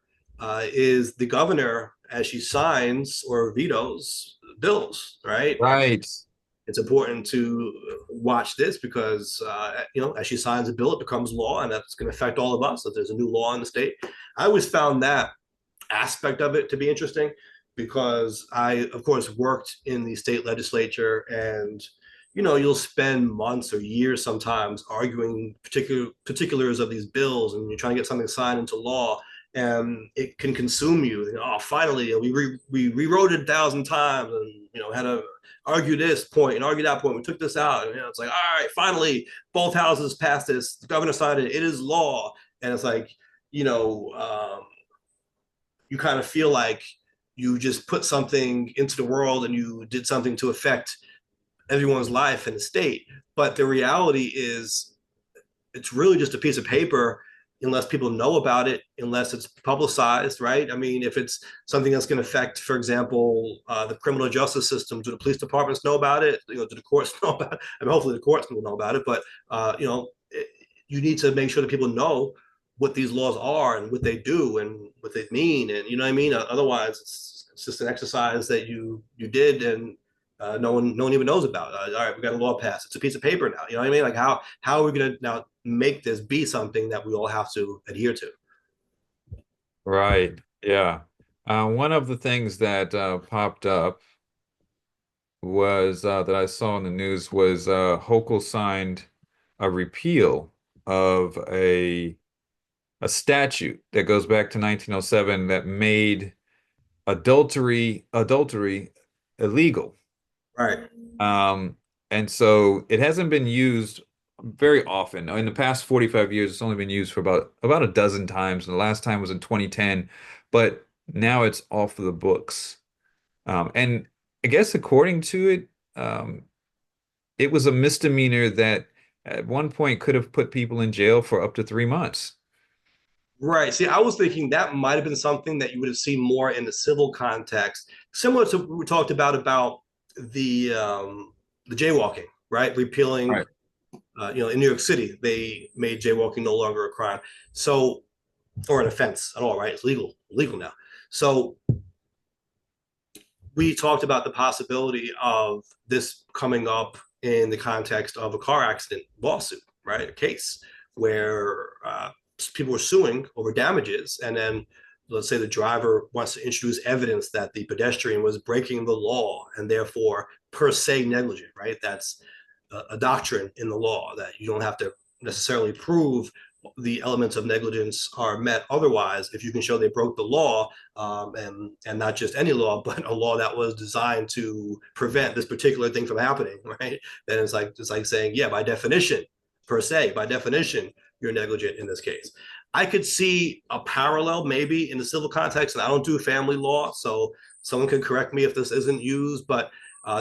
is the governor as she signs or vetoes bills, right? right. It's important to watch this because as she signs a bill, it becomes law, and that's going to affect all of us if there's a new law in the state. I always found that aspect of it to be interesting because I, of course, worked in the state legislature, and you'll spend months or years sometimes arguing particulars of these bills, and you're trying to get something signed into law, and it can consume you. Oh, finally, we rewrote it 1,000 times, and had to argue this point and argue that point. We took this out, and it's like, all right, finally, both houses passed this. The governor signed it. It is law, and it's like, you know. You kind of feel like you just put something into the world and you did something to affect everyone's life in the state. But the reality is, it's really just a piece of paper unless people know about it, unless it's publicized, right? I mean, if it's something that's going to affect, for example, the criminal justice system, do the police departments know about it? Do the courts know about it? I mean, hopefully the courts will know about it, but you need to make sure that people know what these laws are and what they do and what they mean, and you know what I mean. Otherwise, it's just an exercise that you did, and no one even knows about it. All right, we got a law passed. It's a piece of paper now. You know what I mean? Like how are we going to now make this be something that we all have to adhere to? Right. Yeah. One of the things that popped up was that I saw in the news was Hochul signed a repeal of a statute that goes back to 1907 that made adultery illegal. Right. Um, and so it hasn't been used very often. In the past 45 years, it's only been used for about a dozen times, and the last time was in 2010. But now it's off the books. And I guess according to it, it was a misdemeanor that at one point could have put people in jail for up to 3 months. Right. See, I was thinking that might have been something that you would have seen more in the civil context, similar to what we talked about the jaywalking, right? Repealing Right. In New York City, they made jaywalking no longer a crime, so or an offense at all, right? It's legal now. So we talked about the possibility of this coming up in the context of a car accident lawsuit, right? A case where people were suing over damages, and then let's say the driver wants to introduce evidence that the pedestrian was breaking the law and therefore per se negligent, right? That's a doctrine in the law that you don't have to necessarily prove the elements of negligence are met otherwise if you can show they broke the law, and not just any law but a law that was designed to prevent this particular thing from happening, right? Then it's like saying, yeah, by definition, per se, by definition, you're negligent in this case. I could see a parallel maybe in the civil context, and I don't do family law, so someone can correct me if this isn't used, but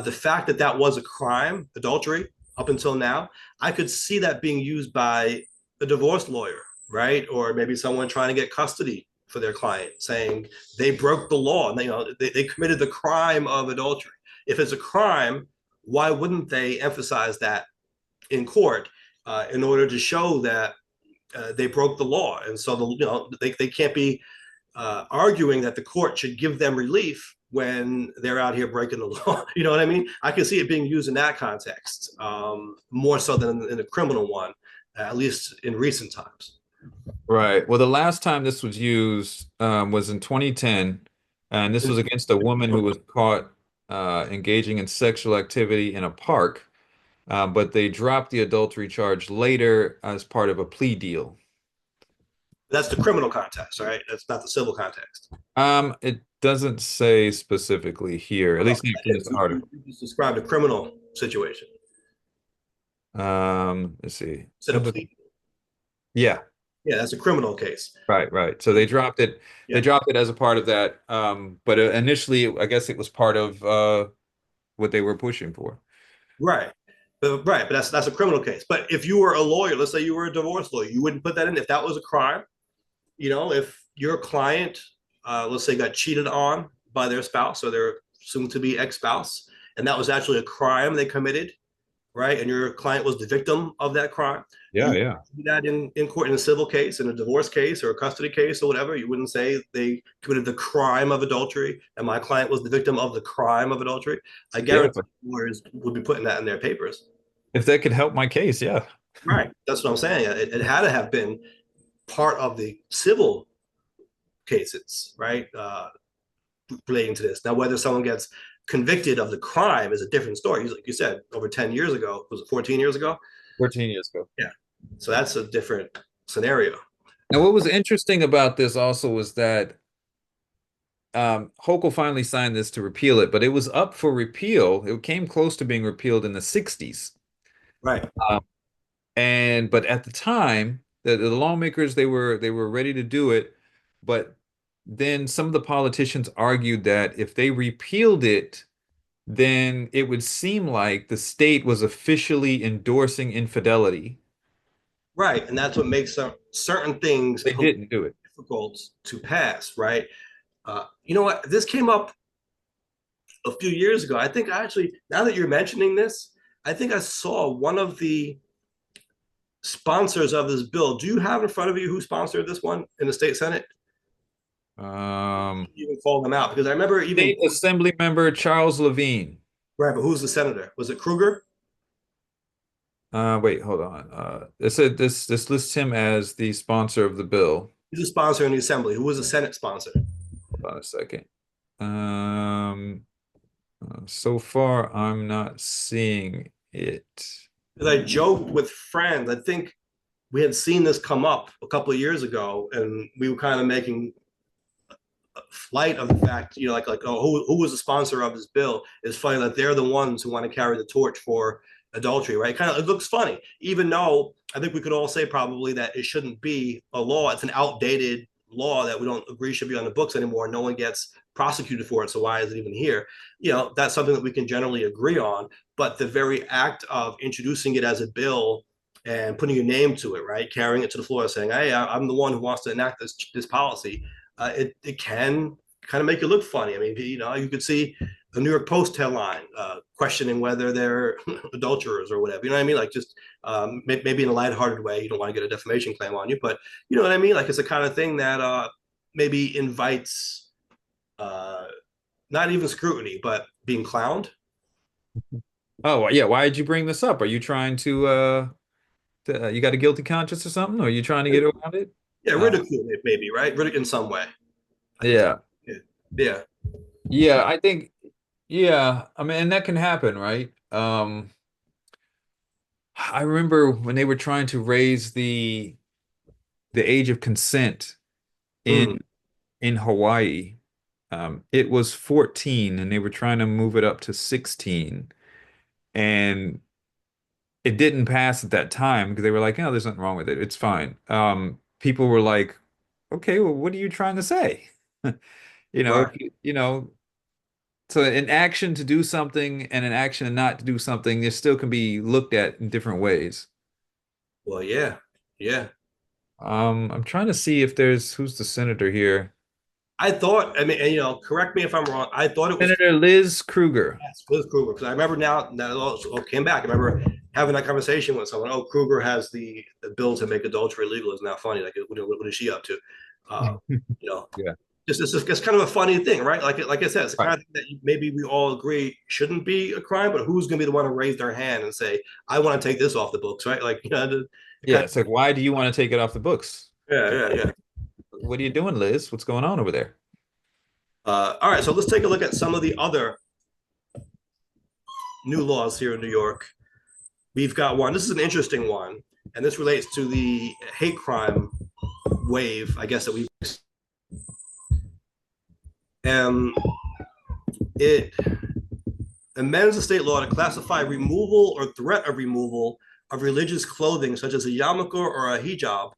the fact that that was a crime, adultery, up until now, I could see that being used by a divorce lawyer, right? Or maybe someone trying to get custody for their client, saying they broke the law and they committed the crime of adultery. If it's a crime, why wouldn't they emphasize that in court in order to show that they broke the law? And so they can't be arguing that the court should give them relief when they're out here breaking the law. You know what I mean? I can see it being used in that context, more so than in the criminal one, at least in recent times. Right. Well, the last time this was used was in 2010, and this was against a woman who was caught engaging in sexual activity in a park, but they dropped the adultery charge later as part of a plea deal. That's the criminal context, right? That's not the civil context. It doesn't say specifically here, at Oh, least not from this article. you just described a criminal situation Let's see. instead of plea. Yeah, Yeah, that's a criminal case. right, right. So they dropped it. They Yeah, dropped it as a part of that. But initially, I guess it was part of what they were pushing for. right. But that's a criminal case. But if you were a lawyer, let's say you were a divorce lawyer, you wouldn't put that in if that was a crime. If your client, let's say, got cheated on by their spouse or their soon to be ex-spouse, and that was actually a crime they committed, right? And your client was the victim of that crime. Yeah, You yeah. do that in court in a civil case, in a divorce case or a custody case or whatever. You wouldn't say they committed the crime of adultery and my client was the victim of the crime of adultery. I Yeah, guarantee lawyers would be putting that in their papers. if that could help my case, yeah. Right. That's what I'm saying. It had to have been part of the civil cases, right? Relating to this. Now, whether someone gets convicted of the crime is a different story. Like you said, over 10 years ago, was it 14 years ago? 14 years ago. Yeah. So that's a different scenario. Now, what was interesting about this also was that Hochul finally signed this to repeal it, but it was up for repeal. It came close to being repealed in the 60s. Right. Um, but at the time, the lawmakers they were ready to do it, but then some of the politicians argued that if they repealed it, then it would seem like the state was officially endorsing infidelity. Right. And that's what makes certain things They didn't do it. difficult to pass, right? You know what? This came up a few years ago. I think actually, now that you're mentioning this, I think I saw one of the sponsors of this bill. Do you have in front of you who sponsored this one in the state Senate? Um, You can call them out because I remember even State Assembly Member Charles Levine. right, but who's the senator? Was it Kruger? Wait, hold on. It said this lists him as the sponsor of the bill. He's a sponsor in the assembly. Who was the Senate sponsor? Hold on a second. So far I'm not seeing it. Because I joked with friends. I think we had seen this come up a couple of years ago, and we were kind of making flight of the fact, like oh, who was the sponsor of this bill? It's funny that they're the ones who want to carry the torch for adultery, right? Kind of, it looks funny, even though I think we could all say probably that it shouldn't be a law. It's an outdated law that we don't agree should be on the books anymore. No one gets prosecuted for it, so why is it even here? That's something that we can generally agree on. But the very act of introducing it as a bill and putting your name to it, right, carrying it to the floor, saying, "Hey, I'm the one who wants to enact this policy," it can kind of make it look funny. I mean, you could see a New York Post headline questioning whether they're adulterers or whatever. You know what I mean? Like just maybe in a lighthearted way. You don't want to get a defamation claim on you, but you know what I mean? Like it's the kind of thing that maybe invites uh, not even scrutiny, but being clowned. Oh, yeah. Why did you bring this up? Are you trying to you got a guilty conscience or something? Or are you trying to get around it? Yeah, Uh, ridicule it maybe, right? In some way. I think. yeah. Yeah. Yeah. Yeah, I think, yeah. I mean, and that can happen, right? I remember when they were trying to raise the age of consent in Mm. in Hawaii. It was 14 and they were trying to move it up to 16. And it didn't pass at that time because they were like, no, there's nothing wrong with it. It's fine. People were like, okay, well, what are you trying to say? Right. You know, so an action to do something and an action not to do something, it still can be looked at in different ways. Well, yeah. Yeah. I'm trying to see if there's who's the senator here. I thought, I mean, and, correct me if I'm wrong. I thought it was Senator Liz Kruger. yes, Liz Kruger because I remember now that it all came back. I remember having that conversation with someone. Oh, Kruger has the bill to make adultery legal. Isn't that funny? Like, what is she up to? Uh, you know, Yeah. just it's kind of a funny thing, right? Like I said, it's the Right. kind of thing that maybe we all agree shouldn't be a crime, but who's going to be the one to raise their hand and say, "I want to take this off the books," right? Like, it Yeah, kind it's like, why do you want to take it off the books? of, yeah. What are you doing, Liz? What's going on over there? All right, so let's take a look at some of the other new laws here in New York. We've got one. This is an interesting one, and this relates to the hate crime wave, I guess that we um it amends the state law to classify removal or threat of removal of religious clothing such as a yarmulke or a hijab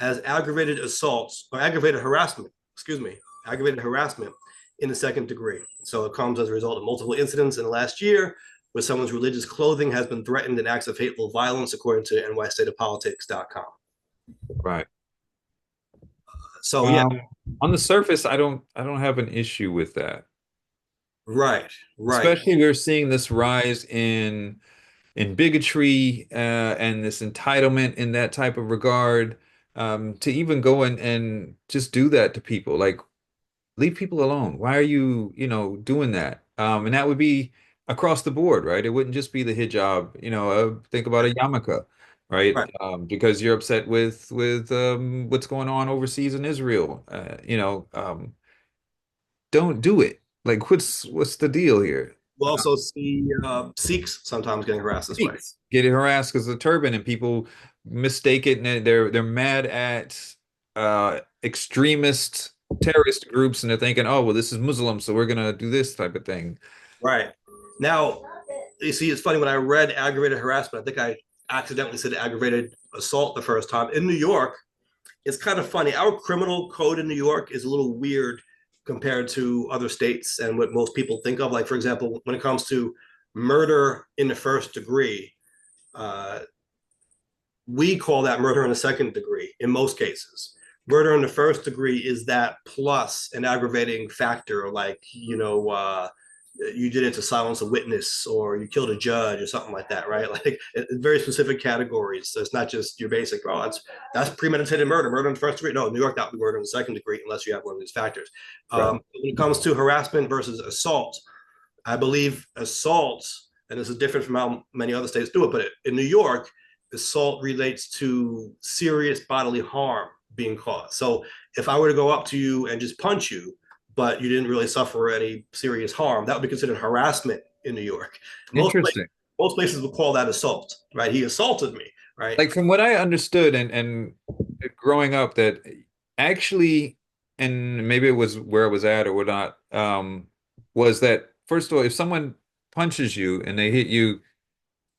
as aggravated assaults or aggravated harassment, excuse me, aggravated harassment in the second degree. So it comes as a result of multiple incidents in the last year where someone's religious clothing has been threatened in acts of hateful violence, according to nystateofpolitics.com. Right. So yeah, Um, on the surface, I don't have an issue with that. right, right. Especially we're seeing this rise in bigotry and this entitlement in that type of regard. To even go and just do that to people, like leave people alone. Why are you, doing that? And that would be across the board, right? It wouldn't just be the hijab. Think about a yarmulke, right? Right. Because you're upset with what's going on overseas in Israel. Don't do it. Like, what's the deal here? We'll also see Sikhs sometimes getting harassed this way. Greeks get harassed because of the turban, and people mistake it, and they're mad at extremist terrorist groups, and they're thinking, oh, well, this is Muslim, so we're gonna do this type of thing. Right. Now, you see, it's funny when I read aggravated harassment, I think I accidentally said aggravated assault the first time. In New York, it's kind of funny. Our criminal code in New York is a little weird compared to other states and what most people think of. Like, for example, when it comes to murder in the first degree, uh, we call that murder in the second degree in most cases. Murder in the first degree is that plus an aggravating factor, like, you did it to silence a witness or you killed a judge or something like that, right? Like very specific categories. So it's not just your basic, oh, that's premeditated murder, murder in the first degree. No, New York, that would be murder in the second degree unless you have one of these factors. Right. When it comes to harassment versus assault, I believe assault, and this is different from how many other states do it, but in New York, assault relates to serious bodily harm being caused. So if I were to go up to you and just punch you, but you didn't really suffer any serious harm, that would be considered harassment in New York. Most places, Interesting. most places would call that assault, right? He assaulted me, right? Like from what I understood and growing up, that actually, and maybe it was where I was at or whatnot, was that first of all, if someone punches you and they hit you,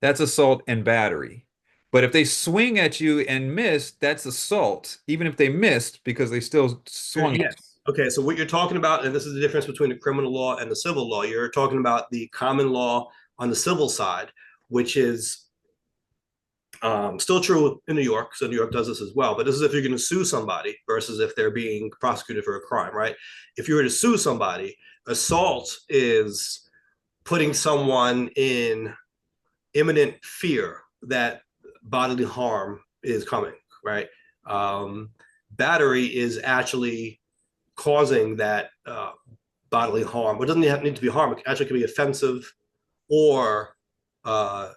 that's assault and battery. But if they swing at you and miss, that's assault, even if they missed because they still swung at Yes. Okay, so what you're talking about, and this is the difference between the criminal law and the civil law, you're talking about the common law on the civil side, which is still true in New York. So New York does this as well. But this is if you're going to sue somebody versus if they're being prosecuted for a crime, right? If you were to sue somebody, assault is putting someone in imminent fear that bodily harm is coming, right? Um, Battery is actually causing that bodily harm. But it doesn't need to be harm. It actually can be offensive or uh,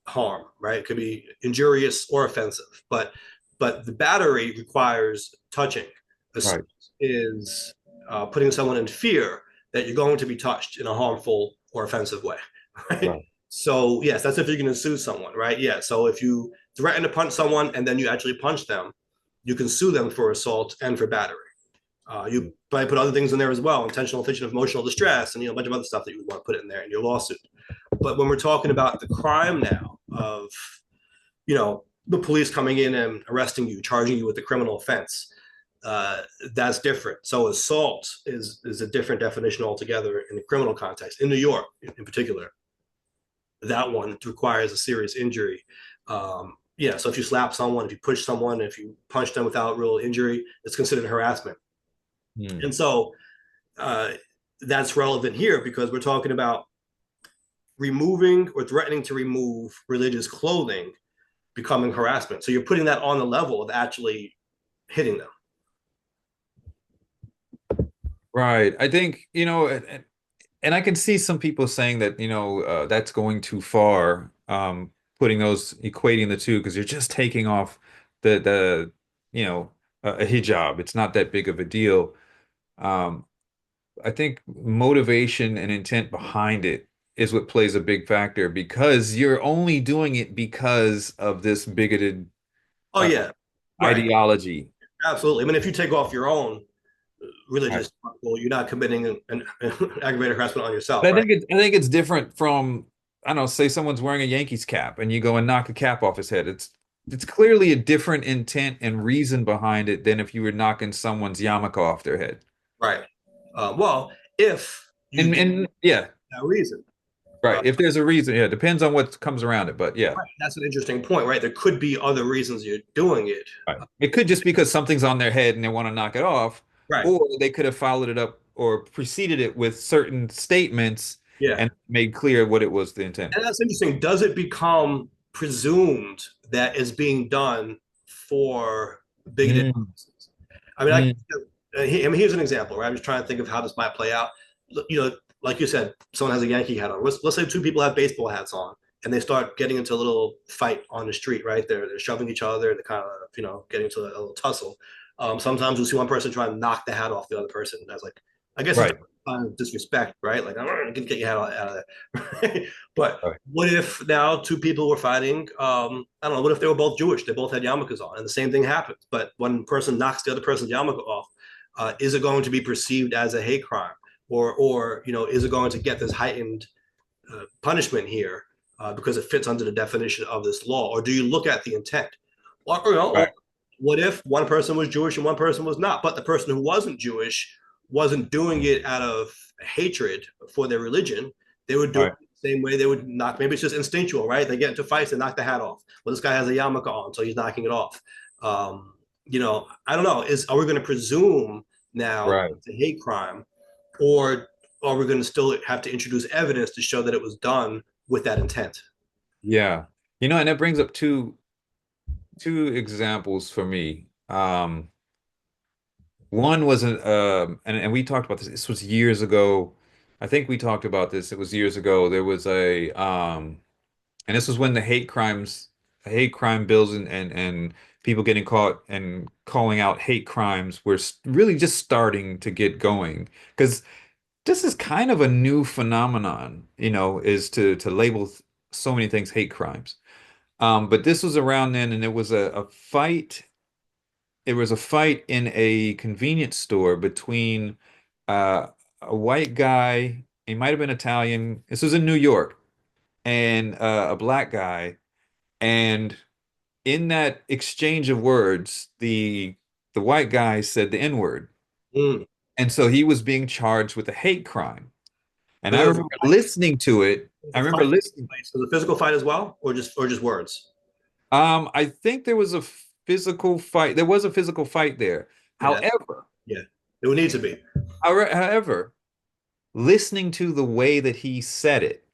harm, right? It could be injurious or offensive. But the battery requires touching. Right. Assault is putting someone in fear that you're going to be touched in a harmful or offensive way, right? Right. So yes, that's if you're going to sue someone, right? Yeah. So if you threaten to punch someone and then you actually punch them, you can sue them for assault and for battery. You probably put other things in there as well, intentional infliction of emotional distress, and a bunch of other stuff that you would want to put in there in your lawsuit. But when we're talking about the crime now of the police coming in and arresting you, charging you with a criminal offense, uh, that's different. So assault is a different definition altogether in the criminal context. In New York, in particular, that one requires a serious injury. Yeah, so if you slap someone, if you push someone, if you punch them without real injury, it's considered harassment. Hmm. And so uh, that's relevant here because we're talking about removing or threatening to remove religious clothing becoming harassment. So you're putting that on the level of actually hitting them. Right. I think, and I can see some people saying that, that's going too far, putting those, equating the two, because you're just taking off the, you know, a hijab. It's not that big of a deal. Um, I think motivation and intent behind it is what plays a big factor because you're only doing it because of this bigoted Oh uh, yeah, right, ideology. absolutely. I mean, if you take off your own Right. religious, well, you're not committing an aggravated harassment on yourself, But right? I think it's different from, I don't know, say someone's wearing a Yankees cap and you go and knock a cap off his head. It's clearly a different intent and reason behind it than if you were knocking someone's yarmulke off their head. Right. Well, if you do And yeah, that reason, right. If there's a reason, yeah, it depends on what comes around it, but yeah. right, that's an interesting point, right? There could be other reasons you're doing it. Right. It could just because something's on their head and they want to knock it off, Right. or they could have followed it up or preceded it with certain statements Yeah. and made clear what it was the intent. And that's interesting. Does it become presumed that is being done for bigoted Mm, purposes? I mean, mm, here's an example, right? I'm just trying to think of how this might play out. Like you said, someone has a Yankee hat on. Let's say two people have baseball hats on, and they start getting into a little fight on the street, right? They're shoving each other, they're kind of getting into a little tussle. Sometimes you'll see one person try to knock the hat off the other person. That's like, I guess it's right. kind of disrespect, right? Like, I'm gonna get your hat out of there. But Right. what if now two people were fighting? I don't know. What if they were both Jewish? They both had yarmulkes on, and the same thing happens. But one person knocks the other person's yarmulke off, is it going to be perceived as a hate crime, or is it going to get this heightened punishment here because it fits under the definition of this law, or do you look at the intent? Or Right. what if one person was Jewish and one person was not, but the person who wasn't Jewish wasn't doing it out of hatred for their religion? They would do it Right. the same way they would knock. Maybe it's just instinctual, right? They get into fights and knock the hat off. Well, this guy has a yarmulke on, so he's knocking it off. I don't know. Are we going to presume now Right. it's a hate crime, or are we going to still have to introduce evidence to show that it was done with that intent? Yeah. And that brings up two examples for me. One was and we talked about this. This was years ago. I think we talked about this. It was years ago. There was and this was when the hate crime bills and people getting caught and calling out hate crimes were really just starting to get going. Because this is kind of a new phenomenon, is to label so many things hate crimes. But this was around then, and it was a fight. It was a fight in a convenience store between a white guy, he might have been Italian. This was in New York, and a black guy. And in that exchange of words, the white guy said the N-word. Mm. And so he was being charged with a hate crime. And So I there was a remember listening to it. I a remember fight. listening. So the physical fight as well, or just words. I think there was a physical fight. There was a physical fight there. Yeah, However, yeah. It would need to be. however, listening to the way that he said it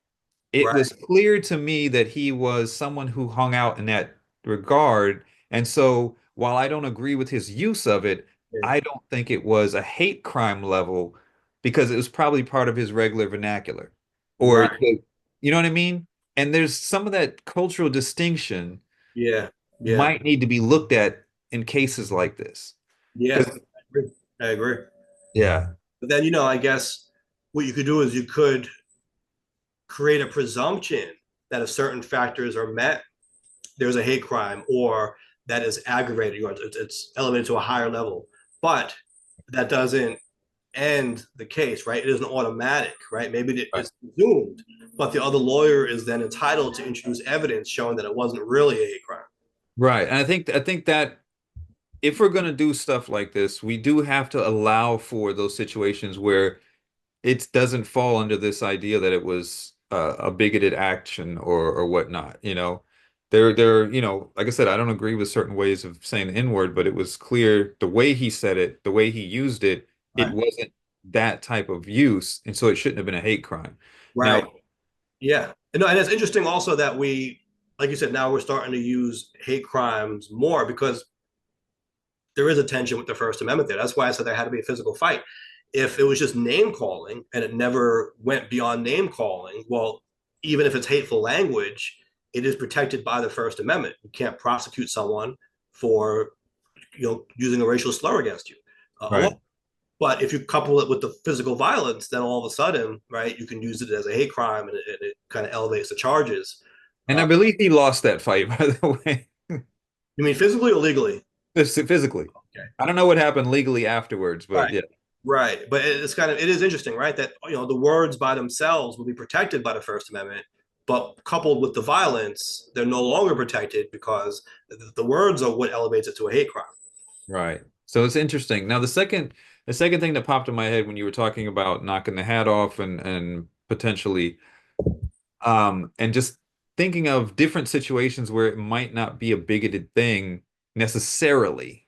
Right. was clear to me that he was someone who hung out in that regard. And so while I don't agree with his use of it, Yeah. I don't think it was a hate crime level because it was probably part of his regular vernacular. Or, Right. you know what I mean? And there's some of that cultural distinction Yeah. Yeah. might need to be looked at in cases like this. Yeah. Because, I agree. I agree. yeah, But then, I guess what you could do is you could create a presumption that if certain factors are met, there's a hate crime or that is aggravated, or it's elevated to a higher level. But that doesn't end the case, right? It isn't automatic, right? Maybe right. it's presumed, but the other lawyer is then entitled to introduce evidence showing that it wasn't really a hate crime. Right. And I think that if we're going to do stuff like this, we do have to allow for those situations where it doesn't fall under this idea that it was a bigoted action or whatnot. Like I said, I don't agree with certain ways of saying the N-word, but it was clear the way he said it, the way he used it, it Right. wasn't that type of use, and so it shouldn't have been a hate crime. Now, Right. Yeah. And it's interesting also that like you said, now we're starting to use hate crimes more because there is a tension with the First Amendment there. That's why I said there had to be a physical fight. If it was just name calling and it never went beyond name calling, well, even if it's hateful language, it is protected by the First Amendment. You can't prosecute someone for using a racial slur against you. right. But if you couple it with the physical violence, then all of a sudden, right, you can use it as a hate crime, and it kind of elevates the charges. And I Uh, believe he lost that fight, by the way, you mean physically or legally? physically. Okay. I don't know what happened legally afterwards, but Right. yeah. Right. But it is interesting, right? That, the words by themselves will be protected by the First Amendment, but coupled with the violence, they're no longer protected because the words are what elevates it to a hate crime. Right. So it's interesting. Now the second thing that popped in my head when you were talking about knocking the hat off and potentially and just thinking of different situations where it might not be a bigoted thing necessarily.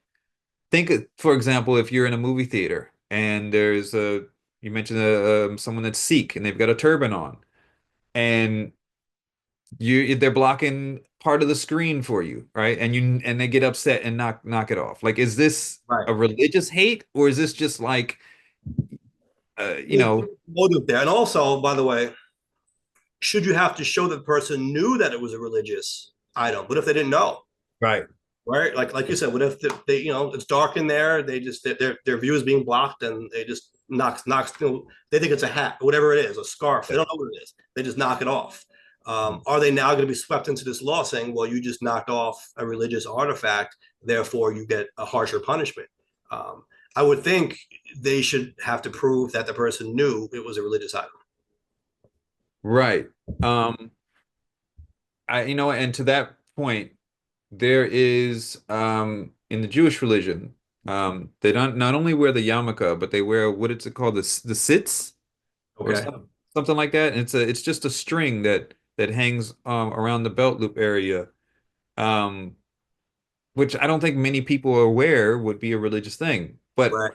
For example, if you're in a movie theater and you mentioned someone that's Sikh and they've got a turban on and they're blocking part of the screen for you, right? And they get upset and knock it off. Like, is this Right. a religious hate or is this just like you There's know, motive there. And also, by the way, should you have to show that the person knew that it was a religious item? What if they didn't know? right, Right? Like you said, what if they, it's dark in there? They just their view is being blocked, and they just knocks. They think it's a hat, whatever it is, a scarf. They don't know what it is. They just knock it off. Are they now going to be swept into this law saying, well, you just knocked off a religious artifact, therefore you get a harsher punishment? Um, I would think they should have to prove that the person knew it was a religious item. right. And to that point, there is in the Jewish religion, they don't not only wear the yarmulke, but they wear what is it called, the sitz or Okay. something like that. And it's just a string that hangs around the belt loop area, um, which I don't think many people are aware would be a religious thing. But Right.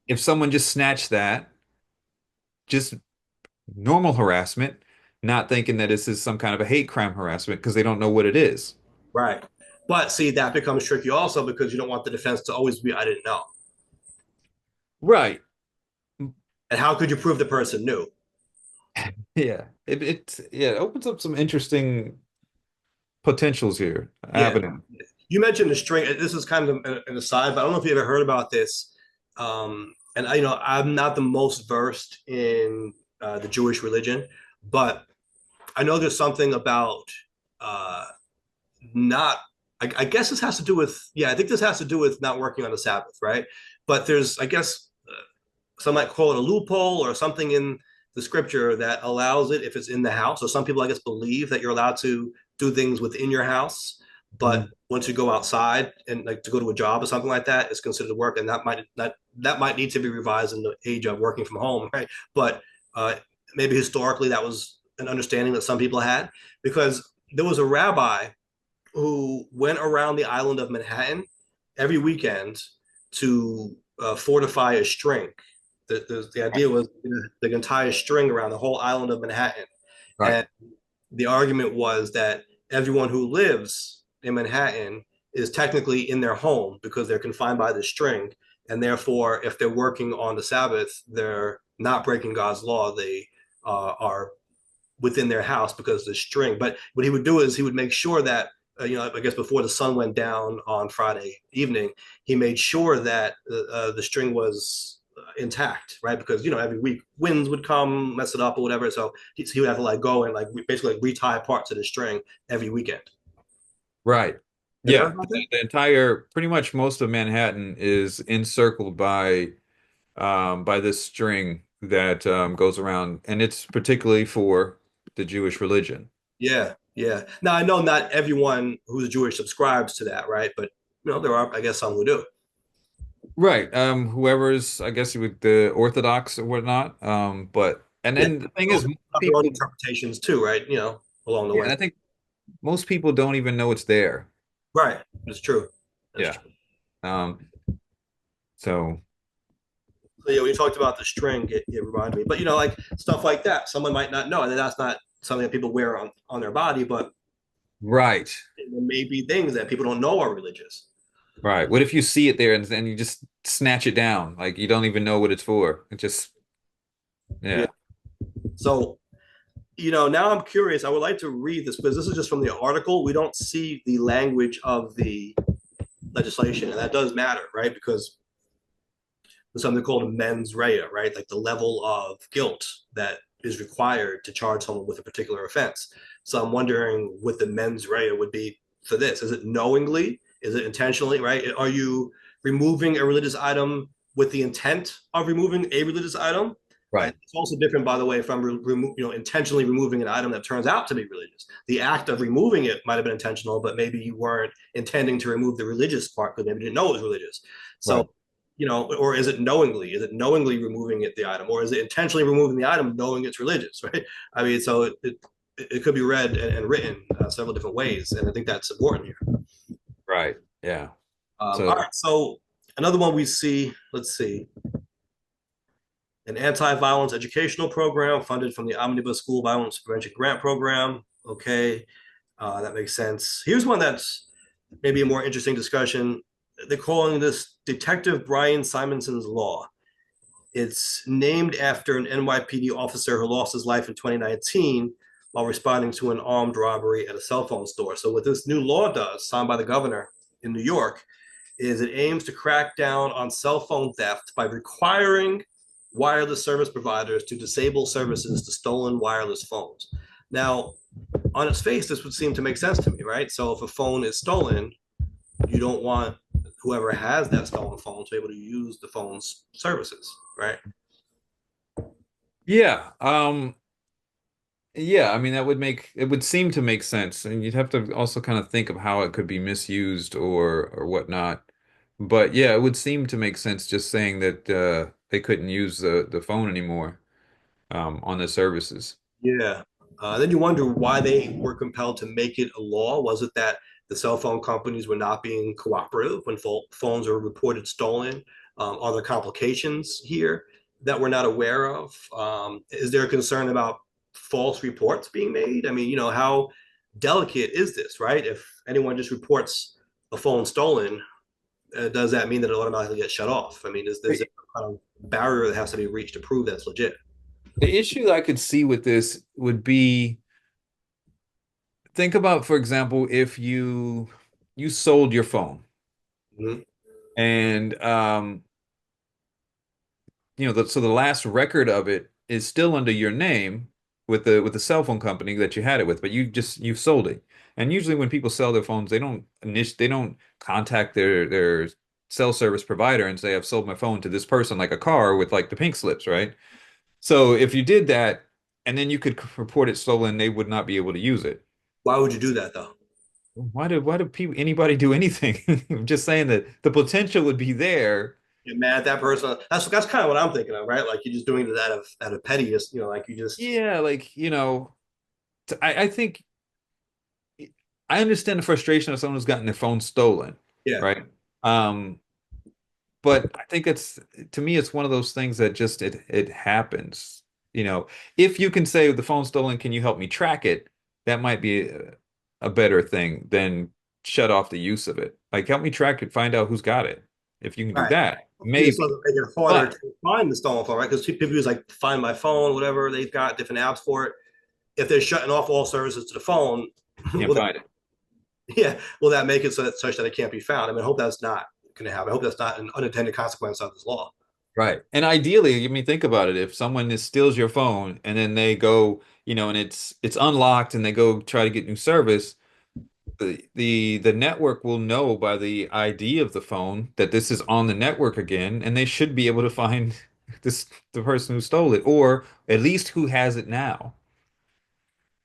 if someone just snatched that, just normal harassment, not thinking that this is some kind of a hate crime harassment because they don't know what it is. Right. But see, that becomes tricky also because you don't want the defense to always be, I didn't know. Right. And how could you prove the person knew? Yeah. It opens up some interesting potentials here, Yeah. avenue. You mentioned the string. This is kind of an aside, but I don't know if you ever heard about this. And I'm not the most versed in the Jewish religion, but I know there's something about uh, not. I guess this has to do with. Yeah, I think this has to do with not working on the Sabbath, right? But there's, I guess, some might call it a loophole or something in the scripture that allows it if it's in the house. So some people, I guess, believe that you're allowed to do things within your house, but Mhm. once you go outside and like to go to a job or something like that, it's considered work, and that might need to be revised in the age of working from home, right? But uh, maybe historically that was an understanding that some people had because there was a rabbi who went around the island of Manhattan every weekend to fortify a string the idea was the entire string around the whole island of Manhattan. Right. And the argument was that everyone who lives in Manhattan is technically in their home because they're confined by the string. And therefore, if they're working on the Sabbath, they're not breaking God's law. They are within their house because of the string. But what he would do is he would make sure that, I guess before the sun went down on Friday evening, he made sure that the string was intact, right? Because every week winds would come, mess it up or whatever. So he would have to like go and like basically like retie parts of the string every weekend. Right. Have you heard Yeah. about that? The entire, pretty much most of Manhattan is encircled by this string that goes around, and it's particularly for the Jewish religion. Yeah, yeah. Now I know not everyone who's Jewish subscribes to that, right? But there are, I guess, some who do. Right. Whoever's, I guess, with the Orthodox or whatnot. But and Yeah, then the thing those is, most have their own people, interpretations too, right? Along the yeah, way. and I think most people don't even know it's there. Right. It's true. That's Yeah. true. Um, so So yeah, when you talked about the string, it reminded me. But like stuff like that, someone might not know, and that's not something that people wear on their body, but right. there may be things that people don't know are religious. Right. What if you see it there and then you just snatch it down? Like you don't even know what it's for. It just, Yeah. yeah. So now I'm curious. I would like to read this because this is just from the article. We don't see the language of the legislation, and that does matter, right? Because there's something called a mens rea, right? Like the level of guilt that is required to charge someone with a particular offense. So I'm wondering what the mens rea would be for this. Is it knowingly? Is it intentionally, right? Are you removing a religious item with the intent of removing a religious item? Right. It's also different, by the way, from intentionally removing an item that turns out to be religious. The act of removing it might have been intentional, but maybe you weren't intending to remove the religious part because maybe you didn't know it was religious. Right. So or is it knowingly? Is it knowingly removing the item, or is it intentionally removing the item, knowing it's religious, right? I mean, so it could be read and written several different ways, and I think that's important here. Right. Yeah. All So right, so another one we see. Let's see, an anti-violence educational program funded from the Omnibus School Violence Prevention Grant Program. Okay, that makes sense. Here's one that's maybe a more interesting discussion. They're calling this Detective Brian Simonson's Law. It's named after an NYPD officer who lost his life in 2019 while responding to an armed robbery at a cell phone store. So, what this new law does, signed by the governor in New York, is it aims to crack down on cell phone theft by requiring wireless service providers to disable services to stolen wireless phones. Now, on its face, this would seem to make sense to me, right? So, if a phone is stolen, you don't want whoever has that stolen phone to be able to use the phone's services, right? yeah. Yeah, I mean that would make it would seem to make sense. And you'd have to also kind of think of how it could be misused or whatnot. But yeah, it would seem to make sense just saying that they couldn't use the phone anymore on the services. Yeah. Then you wonder why they were compelled to make it a law. Was it that the cell phone companies were not being cooperative when phones were reported stolen? Are there complications here that we're not aware of? Is there a concern about false reports being made? I mean, how delicate is this, right? If anyone just reports a phone stolen, does that mean that it automatically gets shut off? I mean, is there a kind of barrier that has to be reached to prove that's legit? The issue I could see with this would be think about, for example, if you sold your phone Mhm. and so the last record of it is still under your name with the cell phone company that you had it with, but you've sold it. And usually when people sell their phones, they don't contact their cell service provider and say, I've sold my phone to this person like a car with like the pink slips, right? So if you did that and then you could report it stolen, they would not be able to use it. Why would you do that though? Why do people anybody do anything? I'm just saying that the potential would be there. Get mad at that person. That's kind of what I'm thinking of, right? Like you're just doing it out of pettiness, like you just Yeah, like, I think I understand the frustration of someone who's gotten their phone stolen, yeah. right? Um, but I think it's to me it's one of those things that just it happens. You know, if you can say the phone's stolen, can you help me track it? That might be a better thing than shut off the use of it. Like help me track it, find out who's got it. If you can do Right. that, Hopefully, this maybe. doesn't make it harder But to find the stolen phone, right? Because people use like Find My Phone, whatever. They've got different apps for it. If they're shutting off all services to the phone, can't will that, find it. yeah, will that make it so that such that it can't be found? I mean, I hope that's not going to happen. I hope that's not an unintended consequence of this law. Right. And ideally, I mean, think about it. If someone steals your phone and then they go, you know, and it's unlocked and they go try to get new service, the network will know by the ID of the phone that this is on the network again, and they should be able to find this the person who stole it, or at least who has it now.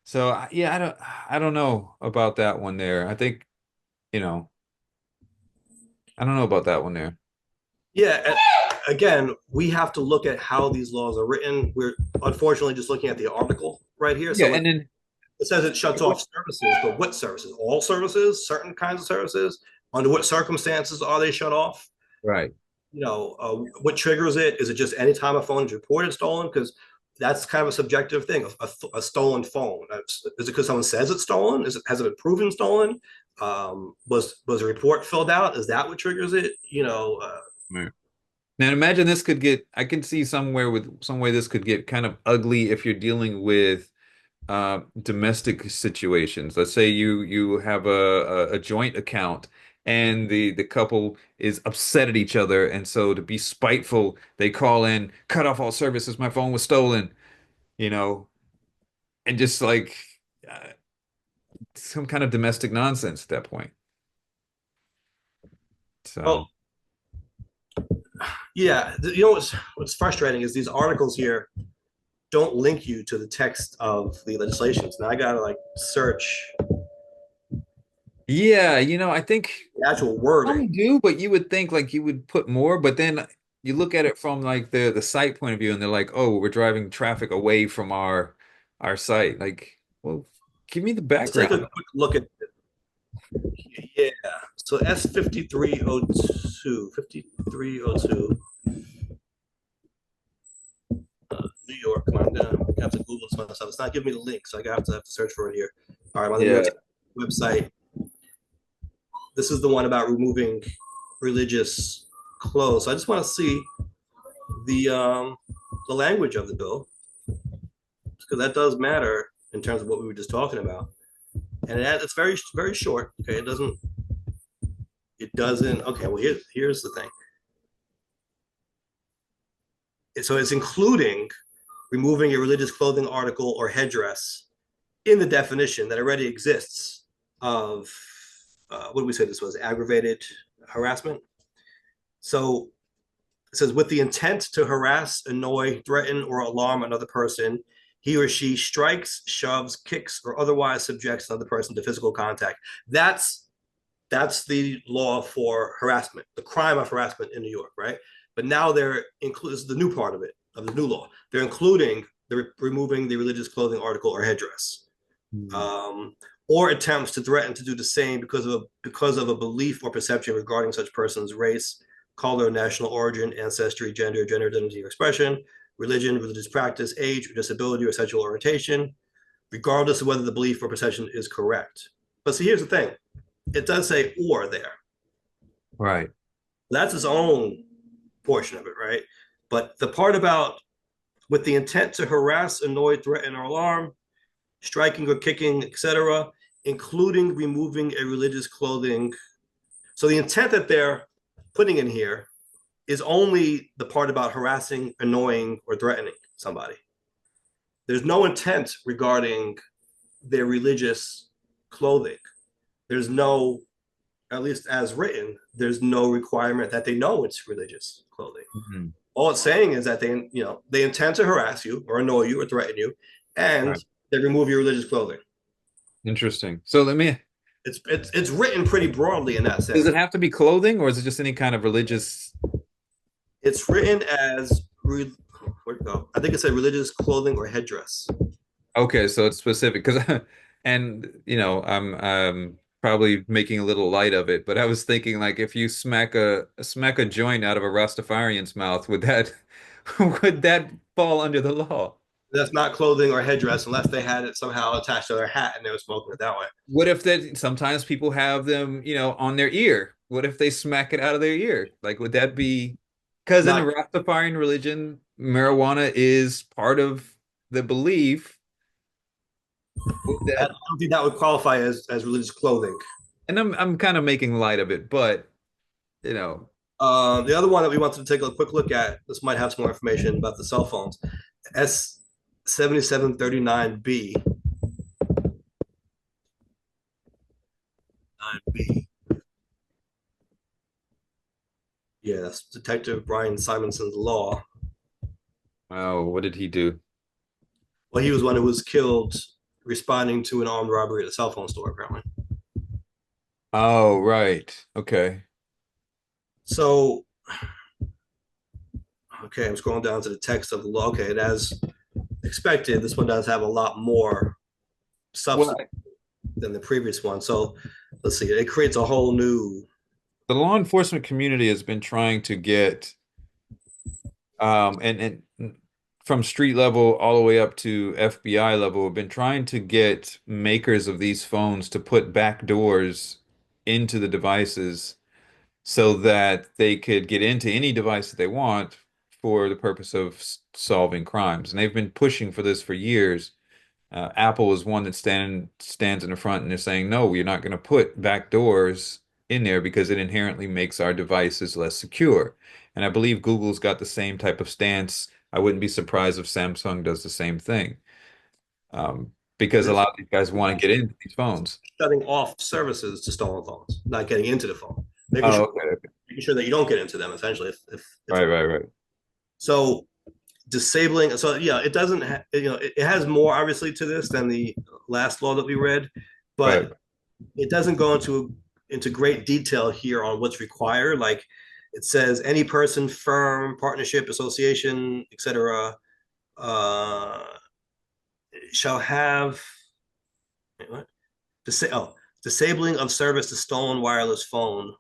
So yeah, I don't know about that one there. I think, you know, I don't know about that one there. Yeah. Again, we have to look at how these laws are written. We're unfortunately just looking at the article right here. Yeah, So and then it says it shuts off services, but what services? All services? Certain kinds of services? Under what circumstances are they shut off? right. What triggers it? Is it just anytime a phone is reported stolen? Because that's kind of a subjective thing. A stolen phone. Is it because someone says it's stolen? Has it been proven stolen? Was a report filled out? Is that what triggers it? Right. Now imagine this could get, I can see somewhere with some way this could get kind of ugly if you're dealing with domestic situations. Let's say you have a joint account and the couple is upset at each other, and so to be spiteful, they call in, cut off all services, my phone was stolen, you know, and just like uh, some kind of domestic nonsense at that point. Well, So yeah. What's frustrating is these articles here don't link you to the text of the legislations. Now I gotta like search yeah, you know, I think the actual wording. some do, but you would think like you would put more, but then you look at it from like the site point of view and they're like, "Oh, we're driving traffic away from our site." Like, well, give me the Let's take a background. quick look at yeah. So S 5302, 5302, New York. Come on, I have to Google this myself. It's not giving me the link, so I have to search for it here. All right, I'm on the New York Yeah. website. This is the one about removing religious clothes. So I just want to see the um, the language of the bill because that does matter in terms of what we were just talking about. And it's very short. Okay, it doesn't. Okay, well here's the thing. So it's including removing a religious clothing article or headdress in the definition that already exists of what did we say this was aggravated harassment. So it says with the intent to harass, annoy, threaten, or alarm another person, he or she strikes, shoves, kicks, or otherwise subjects another person to physical contact. That's the law for harassment, the crime of harassment in New York, right? But now they're this is the new part of it, of the new law. They're including removing the religious clothing article or headdress, Hmm. um, or attempts to threaten to do the same because of a belief or perception regarding such person's race, color, national origin, ancestry, gender identity or expression, religion, religious practice, age, or disability, or sexual orientation, regardless of whether the belief or perception is correct. But see, here's the thing: it does say "or" there. Right. That's its own portion of it, right? But the part about with the intent to harass, annoy, threaten, or alarm, striking or kicking, etc., including removing a religious clothing. So the intent that they're putting in here is only the part about harassing, annoying, or threatening somebody. There's no intent regarding their religious clothing. There's no, at least as written, there's no requirement that they know it's religious clothing. Mhm. All it's saying is that they intend to harass you or annoy you or threaten you, and Right. they remove your religious clothing. Interesting. So let me, It's written pretty broadly in that does sense. it have to be clothing or is it just any kind of religious? It's written as where'd it go? I think it said religious clothing or headdress. Okay, so it's specific because, and you know, I'm probably making a little light of it, but I was thinking like if you smack a joint out of a Rastafarian's mouth, would that would that fall under the law? That's not clothing or headdress unless they had it somehow attached to their hat and they were smoking it that way. What if that sometimes people have them, on their ear? What if they smack it out of their ear? Like, would that be because in the Not Rastafarian religion, marijuana is part of the belief with I that, don't think that would qualify as religious clothing. and I'm kind of making light of it, but you know, The other one that we wanted to take a quick look at, this might have some more information about the cell phones. S7739B. 9B. Yeah, that's Detective Brian Simonson's law. oh, what did he do? Well, he was one who was killed responding to an armed robbery at a cell phone store, apparently. Oh, right. Okay. So, okay, I'm scrolling down to the text of the law. Okay, as expected, this one does have a lot more Well, substance than the previous one. So, let's see, it creates a whole new. the law enforcement community has been trying to get and from street level all the way up to FBI level, have been trying to get makers of these phones to put back doors into the devices so that they could get into any device that they want for the purpose of solving crimes. And they've been pushing for this for years. Apple is one that stands in the front and they're saying, no, we're not going to put back doors in there because it inherently makes our devices less secure. And I believe Google's got the same type of stance. I wouldn't be surprised if Samsung does the same thing, because a This lot of these guys want to get into these phones. shutting off services to stolen phones, not getting into the phone, Oh, okay. making sure that you don't get into them. Essentially, if Right, right, right, so, disabling. So yeah, it doesn't. It has more obviously to this than the last law that we read, right, but it doesn't go into great detail here on what's required. Like it says, any person, firm, partnership, association, etc., uh, shall have what? Disabling of service to stolen wireless phone.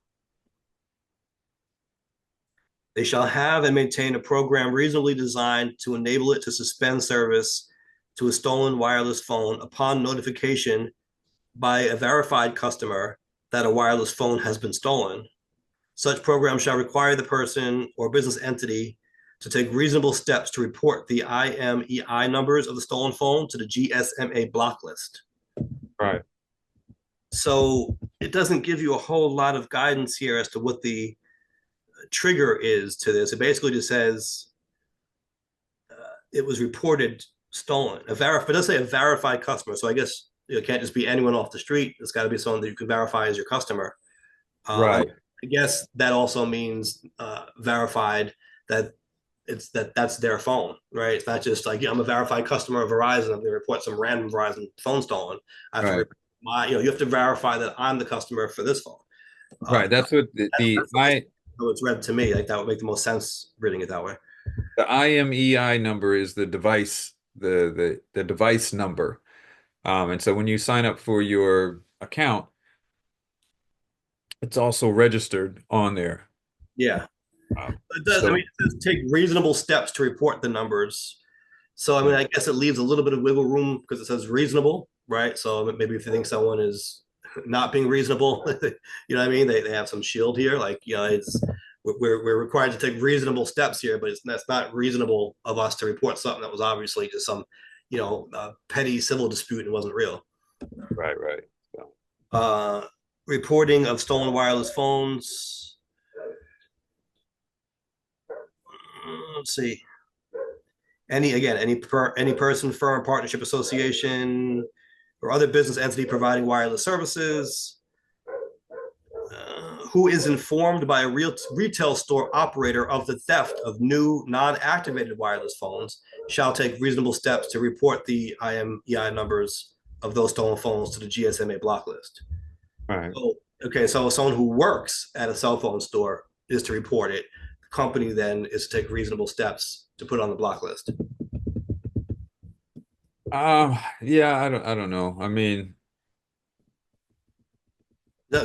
They shall have and maintain a program reasonably designed to enable it to suspend service to a stolen wireless phone upon notification by a verified customer that a wireless phone has been stolen. Such program shall require the person or business entity to take reasonable steps to report the IMEI numbers of the stolen phone to the GSMA block list. right, So it doesn't give you a whole lot of guidance here as to what the trigger is to this. It basically just says it was reported stolen. It does say a verified customer, so I guess it can't just be anyone off the street. It's got to be someone that you can verify as your customer. And right, I guess that also means verified that that's their phone, right? It's not just like, yeah, I'm a verified customer of Verizon. I'm going to report some random Verizon phone stolen. I have to right, report you have to verify that I'm the customer for this phone. right. That's what That's how it's read to me. Like that would make the most sense reading it that way. the IMEI number is the device, the device number. And so when you sign up for your account, it's also registered on there. Yeah, Um, it does. I mean, so it says take reasonable steps to report the numbers. So, I mean, yeah, I guess it leaves a little bit of wiggle room because it says reasonable, right? So maybe if you think someone is not being reasonable, you know what I mean? They have some shield here. Like, it's we're required to take reasonable steps here, but that's not reasonable of us to report something that was obviously just some, petty civil dispute and wasn't real. right, right. So, Uh, Reporting of stolen wireless phones. Let's see. Any person, firm, partnership, association, or other business entity providing wireless services, who is informed by a retail store operator of the theft of new non-activated wireless phones shall take reasonable steps to report the IMEI numbers of those stolen phones to the GSMA block list. right. So, okay, so someone who works at a cell phone store is to report it. The company then is to take reasonable steps to put it on the block list. Yeah, I don't know. I mean,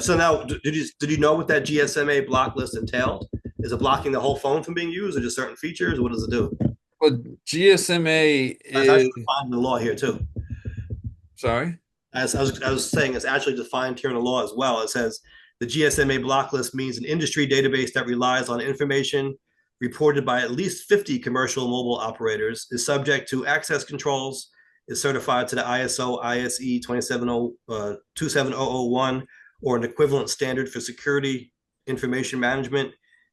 So now, did you know what that GSMA block list entailed? Is it blocking the whole phone from being used, or just certain features? What does it do? Well, GSMA That's is, actually defined in the law here too. sorry. As I was saying, it's actually defined here in the law as well. It says the GSMA block list means an industry database that relies on information reported by at least 50 commercial mobile operators, is subject to access controls, is certified to the ISO ISE 27001 or an equivalent standard for security information management,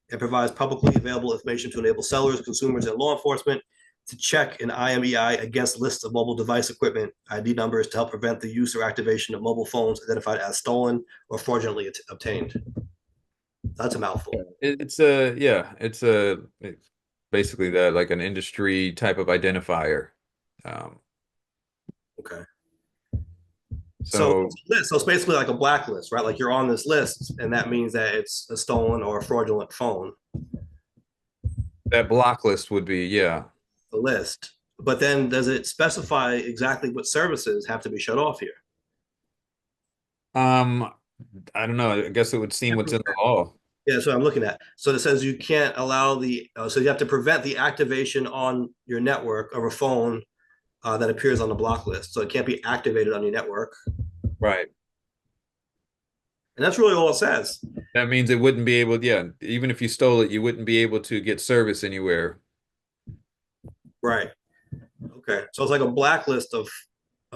and provides publicly available information to enable sellers, consumers, and law enforcement to check an IMEI against lists of mobile device equipment ID numbers to help prevent the use or activation of mobile phones identified as stolen or fraudulently obtained. That's a mouthful. It's a, yeah, it's basically that, like an industry type of identifier. Um, Okay. So so so it's basically like a blacklist, right? Like you're on this list, and that means that it's a stolen or a fraudulent phone, that block list would be, yeah. the list. But then does it specify exactly what services have to be shut off here? Um, I don't know. I guess it would seem what's in the law. Yeah, so I'm looking at. So it says you can't allow so you have to prevent the activation on your network of a phone that appears on the block list. So it can't be activated on your network. Right. And that's really all it says. That means it wouldn't be able, yeah, even if you stole it, you wouldn't be able to get service anywhere. Right. Okay. So it's like a blacklist of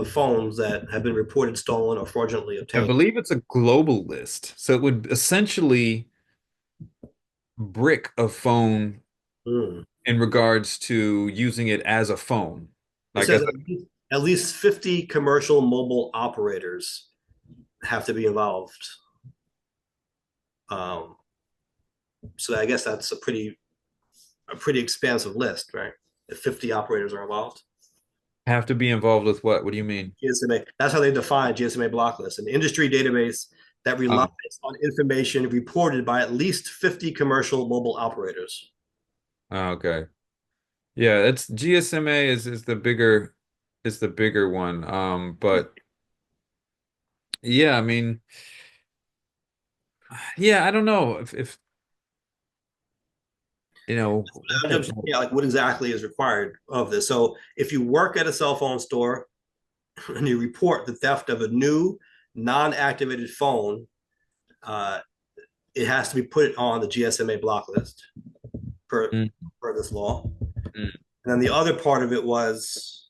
phones that have been reported stolen or fraudulently I obtained. believe it's a global list. So it would essentially brick a phone Mm. in regards to using it as a phone. It Like says as a, at least 50 commercial mobile operators have to be involved. Um, so I guess that's a pretty expansive list, right? If 50 operators are involved. have to be involved with what? What do you mean? GSMA. That's how they define GSMA block list, an industry database that relies Oh, on information reported by at least 50 commercial mobile operators. okay. Yeah, it's GSMA is the bigger one. But yeah, I mean, yeah, I don't know if you know, what I'm the just yeah, like what exactly is required of this. So if you work at a cell phone store and you report the theft of a new non-activated phone, uh, it has to be put on the GSMA block list per Mm, per this law. mm, And then the other part of it was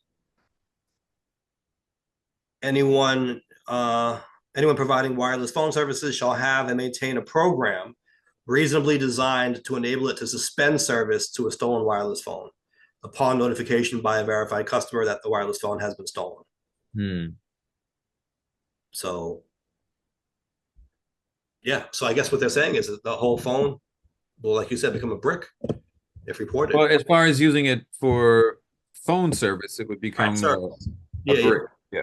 anyone uh, anyone providing wireless phone services shall have and maintain a program reasonably designed to enable it to suspend service to a stolen wireless phone upon notification by a verified customer that the wireless phone has been stolen. mm. So yeah, so I guess what they're saying is that the whole phone will, like you said, become a brick if reported. Well, as far as using it for phone service, it would Right, become sir. a Yeah, yeah. brick. Yeah.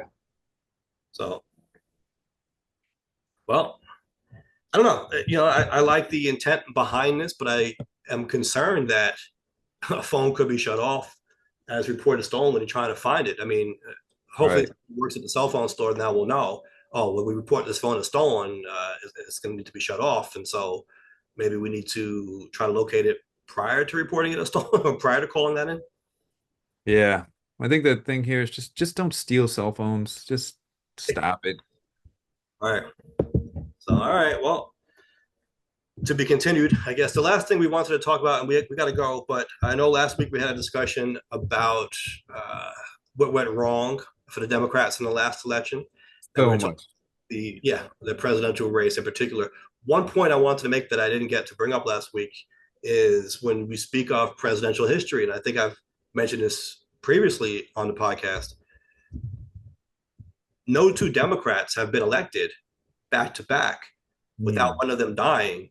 So well, I don't know. I like the intent behind this, but I am concerned that a phone could be shut off as reported stolen when you're trying to find it. I mean, hopefully Right. it works at the cell phone store. Now we'll know, oh, when we report this phone is stolen, it's going to need to be shut off. And so maybe we need to try to locate it prior to reporting it as stolen or prior to calling that in. Yeah. I think the thing here is just don't steal cell phones. Just stop it. All right. So, all right. Well, to be continued, I guess the last thing we wanted to talk about, and we got to go, but I know last week we had a discussion about what went wrong for the Democrats in the last election, and we So are talking much. the presidential race in particular. One point I wanted to make that I didn't get to bring up last week is when we speak of presidential history, and I think I've mentioned this previously on the podcast. No two Democrats have been elected back to back without Mm, one of them dying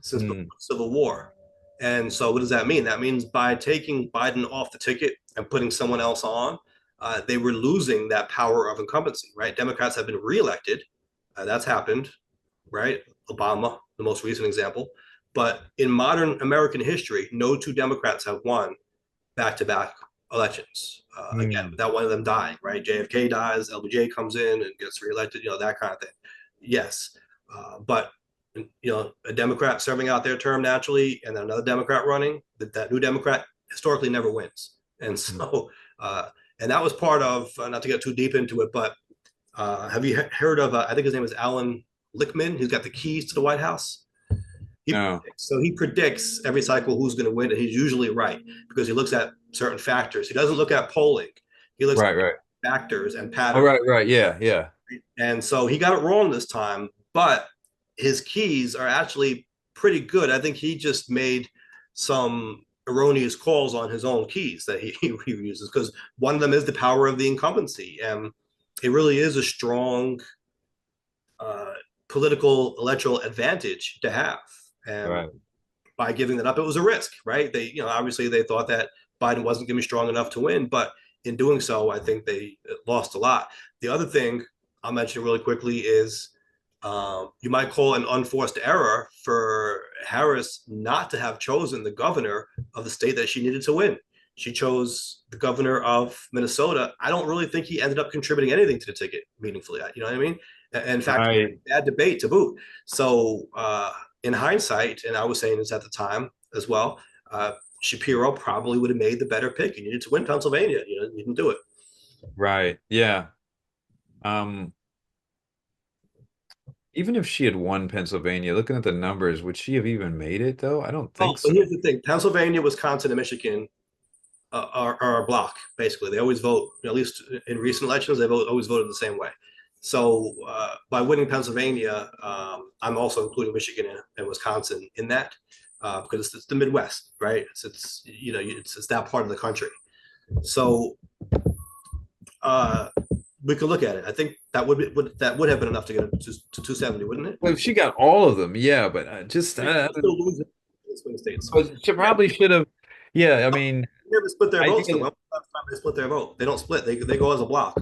since before mm, the Civil War. And so, what does that mean? That means by taking Biden off the ticket and putting someone else on, they were losing that power of incumbency, right? Democrats have been reelected. That's happened, right? Obama, the most recent example. But in modern American history, no two Democrats have won back to back elections. Again, mm. without one of them dying, right? JFK dies, LBJ comes in and gets reelected, that kind of thing. Yes. But a Democrat serving out their term naturally, and then another Democrat running, that new Democrat historically never wins. And so, and that was part of, not to get too deep into it, but have you heard of? I think his name is Alan Lichtman. He's got the keys to the White House. No. He predicts every cycle who's going to win, and he's usually right because he looks at certain factors. He doesn't look at polling. He looks Right, at right. factors and Oh, patterns. right, right. Yeah, yeah. And so he got it wrong this time, but his keys are actually pretty good. I think he just made some erroneous calls on his own keys that he uses, because one of them is the power of the incumbency. And it really is a strong uh, political electoral advantage to have. And Right. by giving that up, it was a risk, right? Obviously they thought that Biden wasn't going to be strong enough to win, but in doing so, I think they lost a lot. The other thing I'll mention really quickly is you might call an unforced error for Harris not to have chosen the governor of the state that she needed to win. She chose the governor of Minnesota. I don't really think he ended up contributing anything to the ticket meaningfully. You know what I mean? In fact, Right. bad debate to boot. So, in hindsight, and I was saying this at the time as well, Shapiro probably would have made the better pick. He needed to win Pennsylvania. You didn't do it. Right. Yeah. Um, Even if she had won Pennsylvania, looking at the numbers, would she have even made it though? I don't Oh, think but so. here's the thing: Pennsylvania, Wisconsin, and Michigan are a block. Basically, they always vote. At least in recent elections, they've always voted the same way. So by winning Pennsylvania, I'm also including Michigan and Wisconsin in that, because it's the Midwest, right? It's that part of the country. So uh, we could look at it. I think that would have been enough to get it to 270, wouldn't it? Well, if she got all of them, yeah, but You're still losing in swing states. but she Yeah, probably should have. Yeah, I mean, they never split their votes though. ideally, When was the last time they split their vote? They don't split. They go as a block.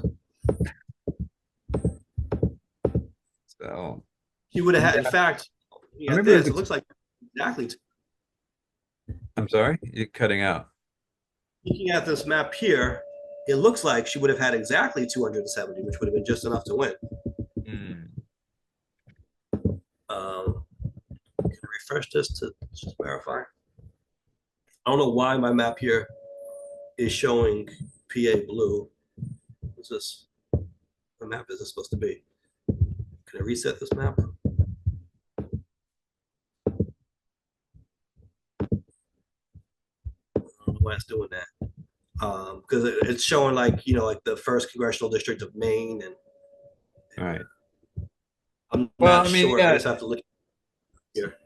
so He would have had, in yeah. fact, I looking at remember this, it the. looks like exactly. I'm sorry, you're cutting out. Looking at this map here, it looks like she would have had exactly 270, which would have been just enough to win. Hmm. Can I refresh this to just verify? I don't know why my map here is showing PA blue. What's this? What map is this supposed to be? Can I reset this map? I don't know why it's doing that. Because it's showing like the first congressional district of Maine, and All right. I'm Well, not I mean, sure. I yeah, just have to look here.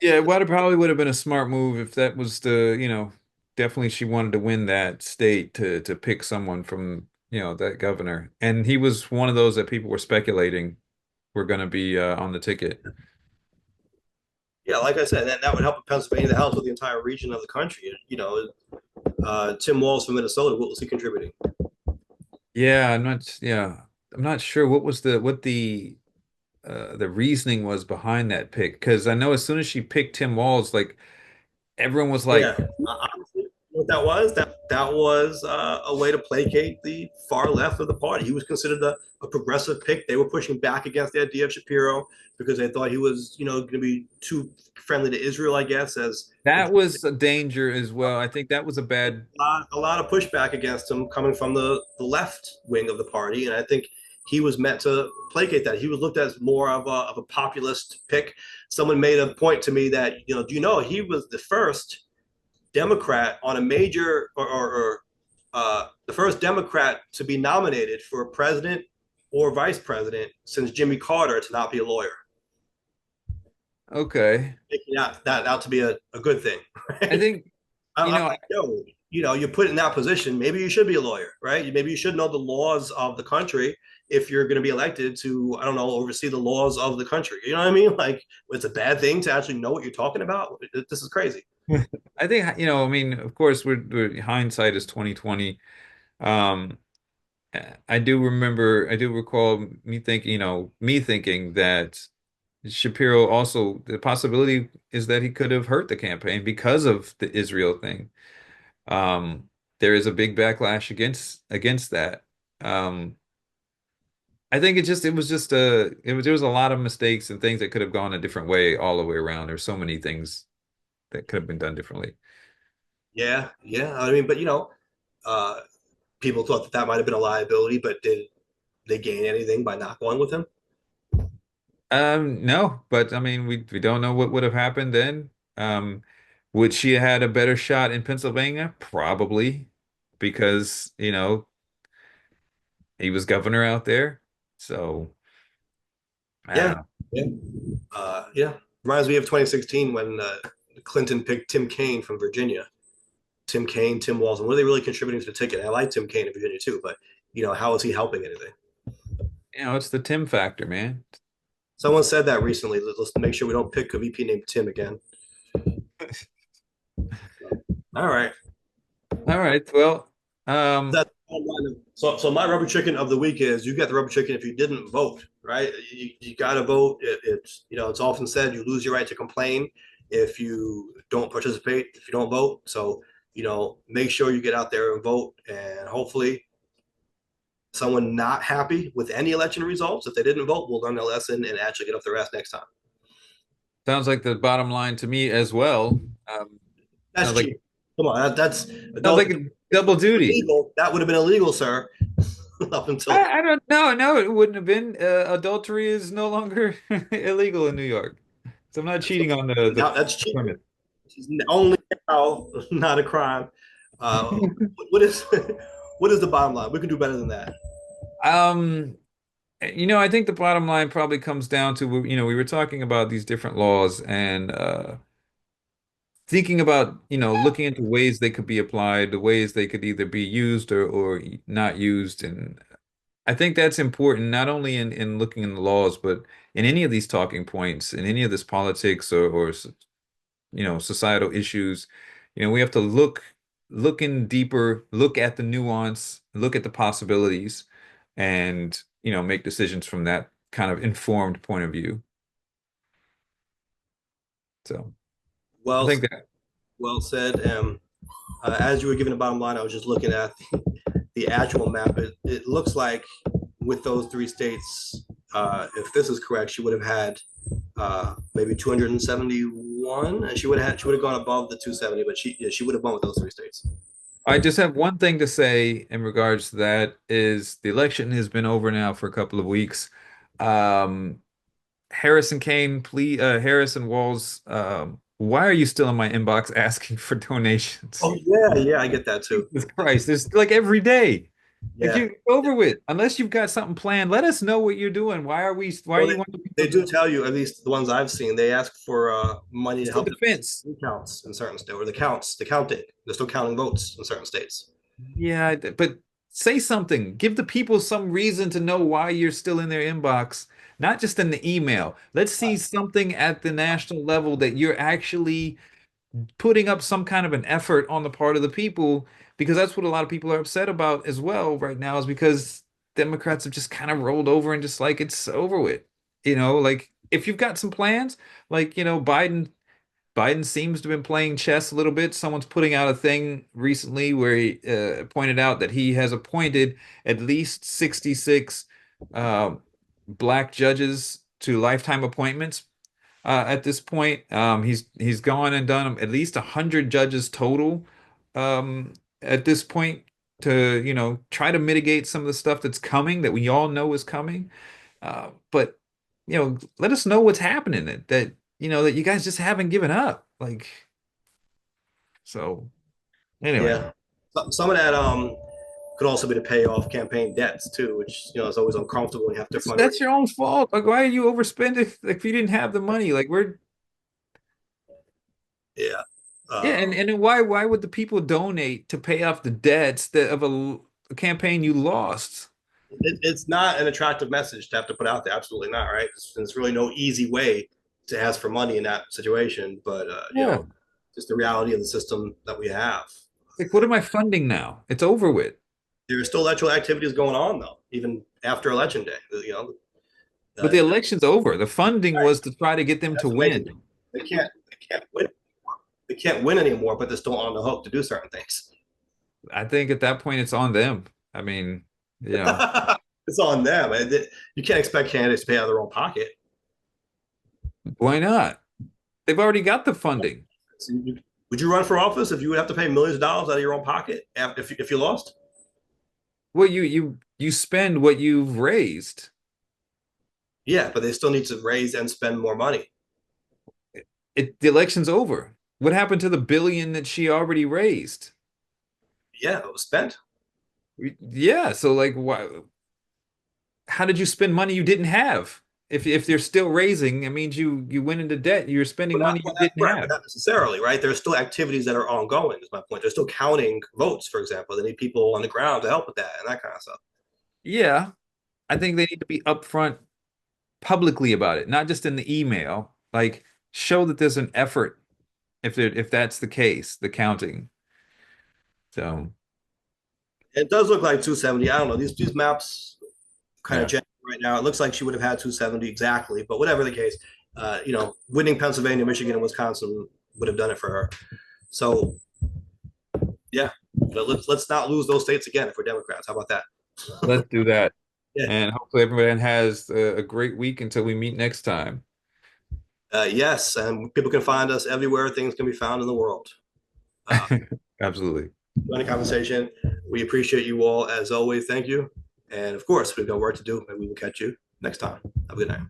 yeah. What probably would have been a smart move if that was definitely she wanted to win that state to pick someone from that governor, and he was one of those that people were speculating were going to be on the ticket. Yeah, like I said, that would help Pennsylvania. That helps with the entire region of the country. Tim Walz from Minnesota. What was he contributing? Yeah, I'm not. Yeah, I'm not sure what the reasoning was behind that pick because I know as soon as she picked Tim Walz, like everyone was like, Yeah, honestly, what that was, that was a way to placate the far left of the party. He was considered a progressive pick. They were pushing back against the idea of Shapiro because they thought he was, going to be too friendly to Israel, I guess, as that was a danger as well. I think that was a bad. a lot of pushback against him coming from the left wing of the party. And I think he was meant to placate that. He was looked at as more of a populist pick. Someone made a point to me that, do you know he was the first Democrat on a major, or the first Democrat to be nominated for president or vice president since Jimmy Carter to not be a lawyer. Okay, Making that out to be a good thing. I Right? think you I'm know. like, no, you're put in that position. Maybe you should be a lawyer, right? Maybe you should know the laws of the country if you're going to be elected to, I don't know, oversee the laws of the country. You know what I mean? Like, it's a bad thing to actually know what you're talking about. This is crazy. I think I mean, of course, we're hindsight is 2020. Um, I do recall me thinking that Shapiro also the possibility is that he could have hurt the campaign because of the Israel thing. There is a big backlash against that. Um, I think it was there was a lot of mistakes and things that could have gone a different way all the way around. There's so many things that could have been done differently. Yeah, yeah. I mean, but uh, people thought that that might have been a liability, but did they gain anything by not going with him? No, but I mean, we don't know what would have happened then. Um, would she have had a better shot in Pennsylvania? Probably, because, he was governor out there. So I Yeah, don't know. yeah, yeah. Reminds me of 2016 when Clinton picked Tim Kaine from Virginia. Tim Kaine, Tim Walz, and were they really contributing to the ticket? I like Tim Kaine in Virginia too, but how is he helping anything? It's the Tim factor, man. Someone said that recently. Let's make sure we don't pick a VP named Tim again. All right. All right. Well, um, That so my rubber chicken of the week is you get the rubber chicken if you didn't vote, right? You got to vote. It's often said you lose your right to complain if you don't participate, if you don't vote. So make sure you get out there and vote, and hopefully someone not happy with any election results, if they didn't vote, will learn their lesson and actually get off their ass next time. sounds like the bottom line to me as well. That's Sounds like cheap. Come on, that's sounds adult. like a double duty. Illegal. That would have been illegal, sir, up until I don't know. No, it wouldn't have been. Adultery is no longer illegal in New York. So I'm not cheating on the now. That's cheap. premise. It's only now, not a crime. Uh, what is what is the bottom line? We can do better than that. Um, I think the bottom line probably comes down to, we were talking about these different laws and thinking about, looking into ways they could be applied, the ways they could either be used or not used. And I think that's important, not only in looking in the laws, but in any of these talking points, in any of this politics or societal issues. We have to look in deeper, look at the nuance, look at the possibilities, and make decisions from that kind of informed point of view. So I Well, think that well said. As you were giving the bottom line, I was just looking at the actual map. It looks like with those three states, if this is correct, she would have had maybe 271, and she would have gone above the 270, but she would have won with those three states. I just have one thing to say in regards to that is the election has been over now for a couple of weeks. Um, Harrison Kane, please, Harrison Walls, why are you still in my inbox asking for donations? Oh yeah, yeah, I get that too. Jesus Christ, there's like every day. Like Yeah. you over with. Unless you've got something planned, let us know what you're doing. Why are Well, you they, wanting people they to do tell you, at least the ones I've seen, they ask for money to it's the help them defense? counts in certain states, or the counting. They're still counting votes in certain states. Yeah, but say something. Give the people some reason to know why you're still in their inbox, not just in the email. Let's see something at the national level that you're actually putting up some kind of an effort on the part of the people, because that's what a lot of people are upset about as well right now, is because Democrats have just kind of rolled over and just like it's over with. Like if you've got some plans, like, Biden seems to have been playing chess a little bit. Someone's putting out a thing recently where he pointed out that he has appointed at least 66 uh, black judges to lifetime appointments at this point. He's gone and done at least 100 judges total at this point to try to mitigate some of the stuff that's coming that we all know is coming. But let us know what's happening that you guys just haven't given up. Like so. Anyway, Yeah. Some of that could also be to pay off campaign debts too, which is always uncomfortable when you have to fundraise. that's your own fault. Like, why are you overspending if you didn't have the money? Like we're Yeah. Yeah, Um, and then why would the people donate to pay off the debts of a campaign you lost? it's not an attractive message to have to put out there. Absolutely not, right? There's really no easy way to ask for money in that situation, but Yeah. just the reality of the system that we have. Like, what am I funding now? It's over with. There are still electoral activities going on though, even after election day. But the election's over. The funding right. was to try to get them to That's the main win. thing. They can't win. They can't win anymore, but they're still on the hook to do certain things. I think at that point it's on them. I mean, you know, It's on them. You can't expect candidates to pay out of their own pocket. Why not? They've already got the funding. So would you run for office if you would have to pay millions of dollars out of your own pocket if you lost? Well, you spend what you've raised. Yeah, but they still need to raise and spend more money. The election's over. What happened to the billion that she already raised? Yeah, it was spent. Yeah, so like why how did you spend money you didn't have? If they're still raising, it means you went into debt. You're spending money you didn't Right, but have. not necessarily, right? There's still activities that are ongoing, is my point. They're still counting votes, for example. They need people on the ground to help with that and that kind of stuff. Yeah, I think they need to be upfront publicly about it, not just in the email. Like show that there's an effort if that's the case, the counting. So It does look like 270. I don't know. These maps kind of yeah. change right now. It looks like she would have had 270 exactly, but whatever the case, winning Pennsylvania, Michigan, and Wisconsin would have done it for her. So yeah, but let's not lose those states again if we're Democrats. How about that? Let's do that. Yeah. And hopefully everyone has a great week until we meet next time. Yes, and people can find us everywhere things can be found in the world. Uh, Absolutely. Join the conversation. We appreciate you all as always. Thank you. And of course, we've got work to do. Maybe we will catch you next time. Have a good night.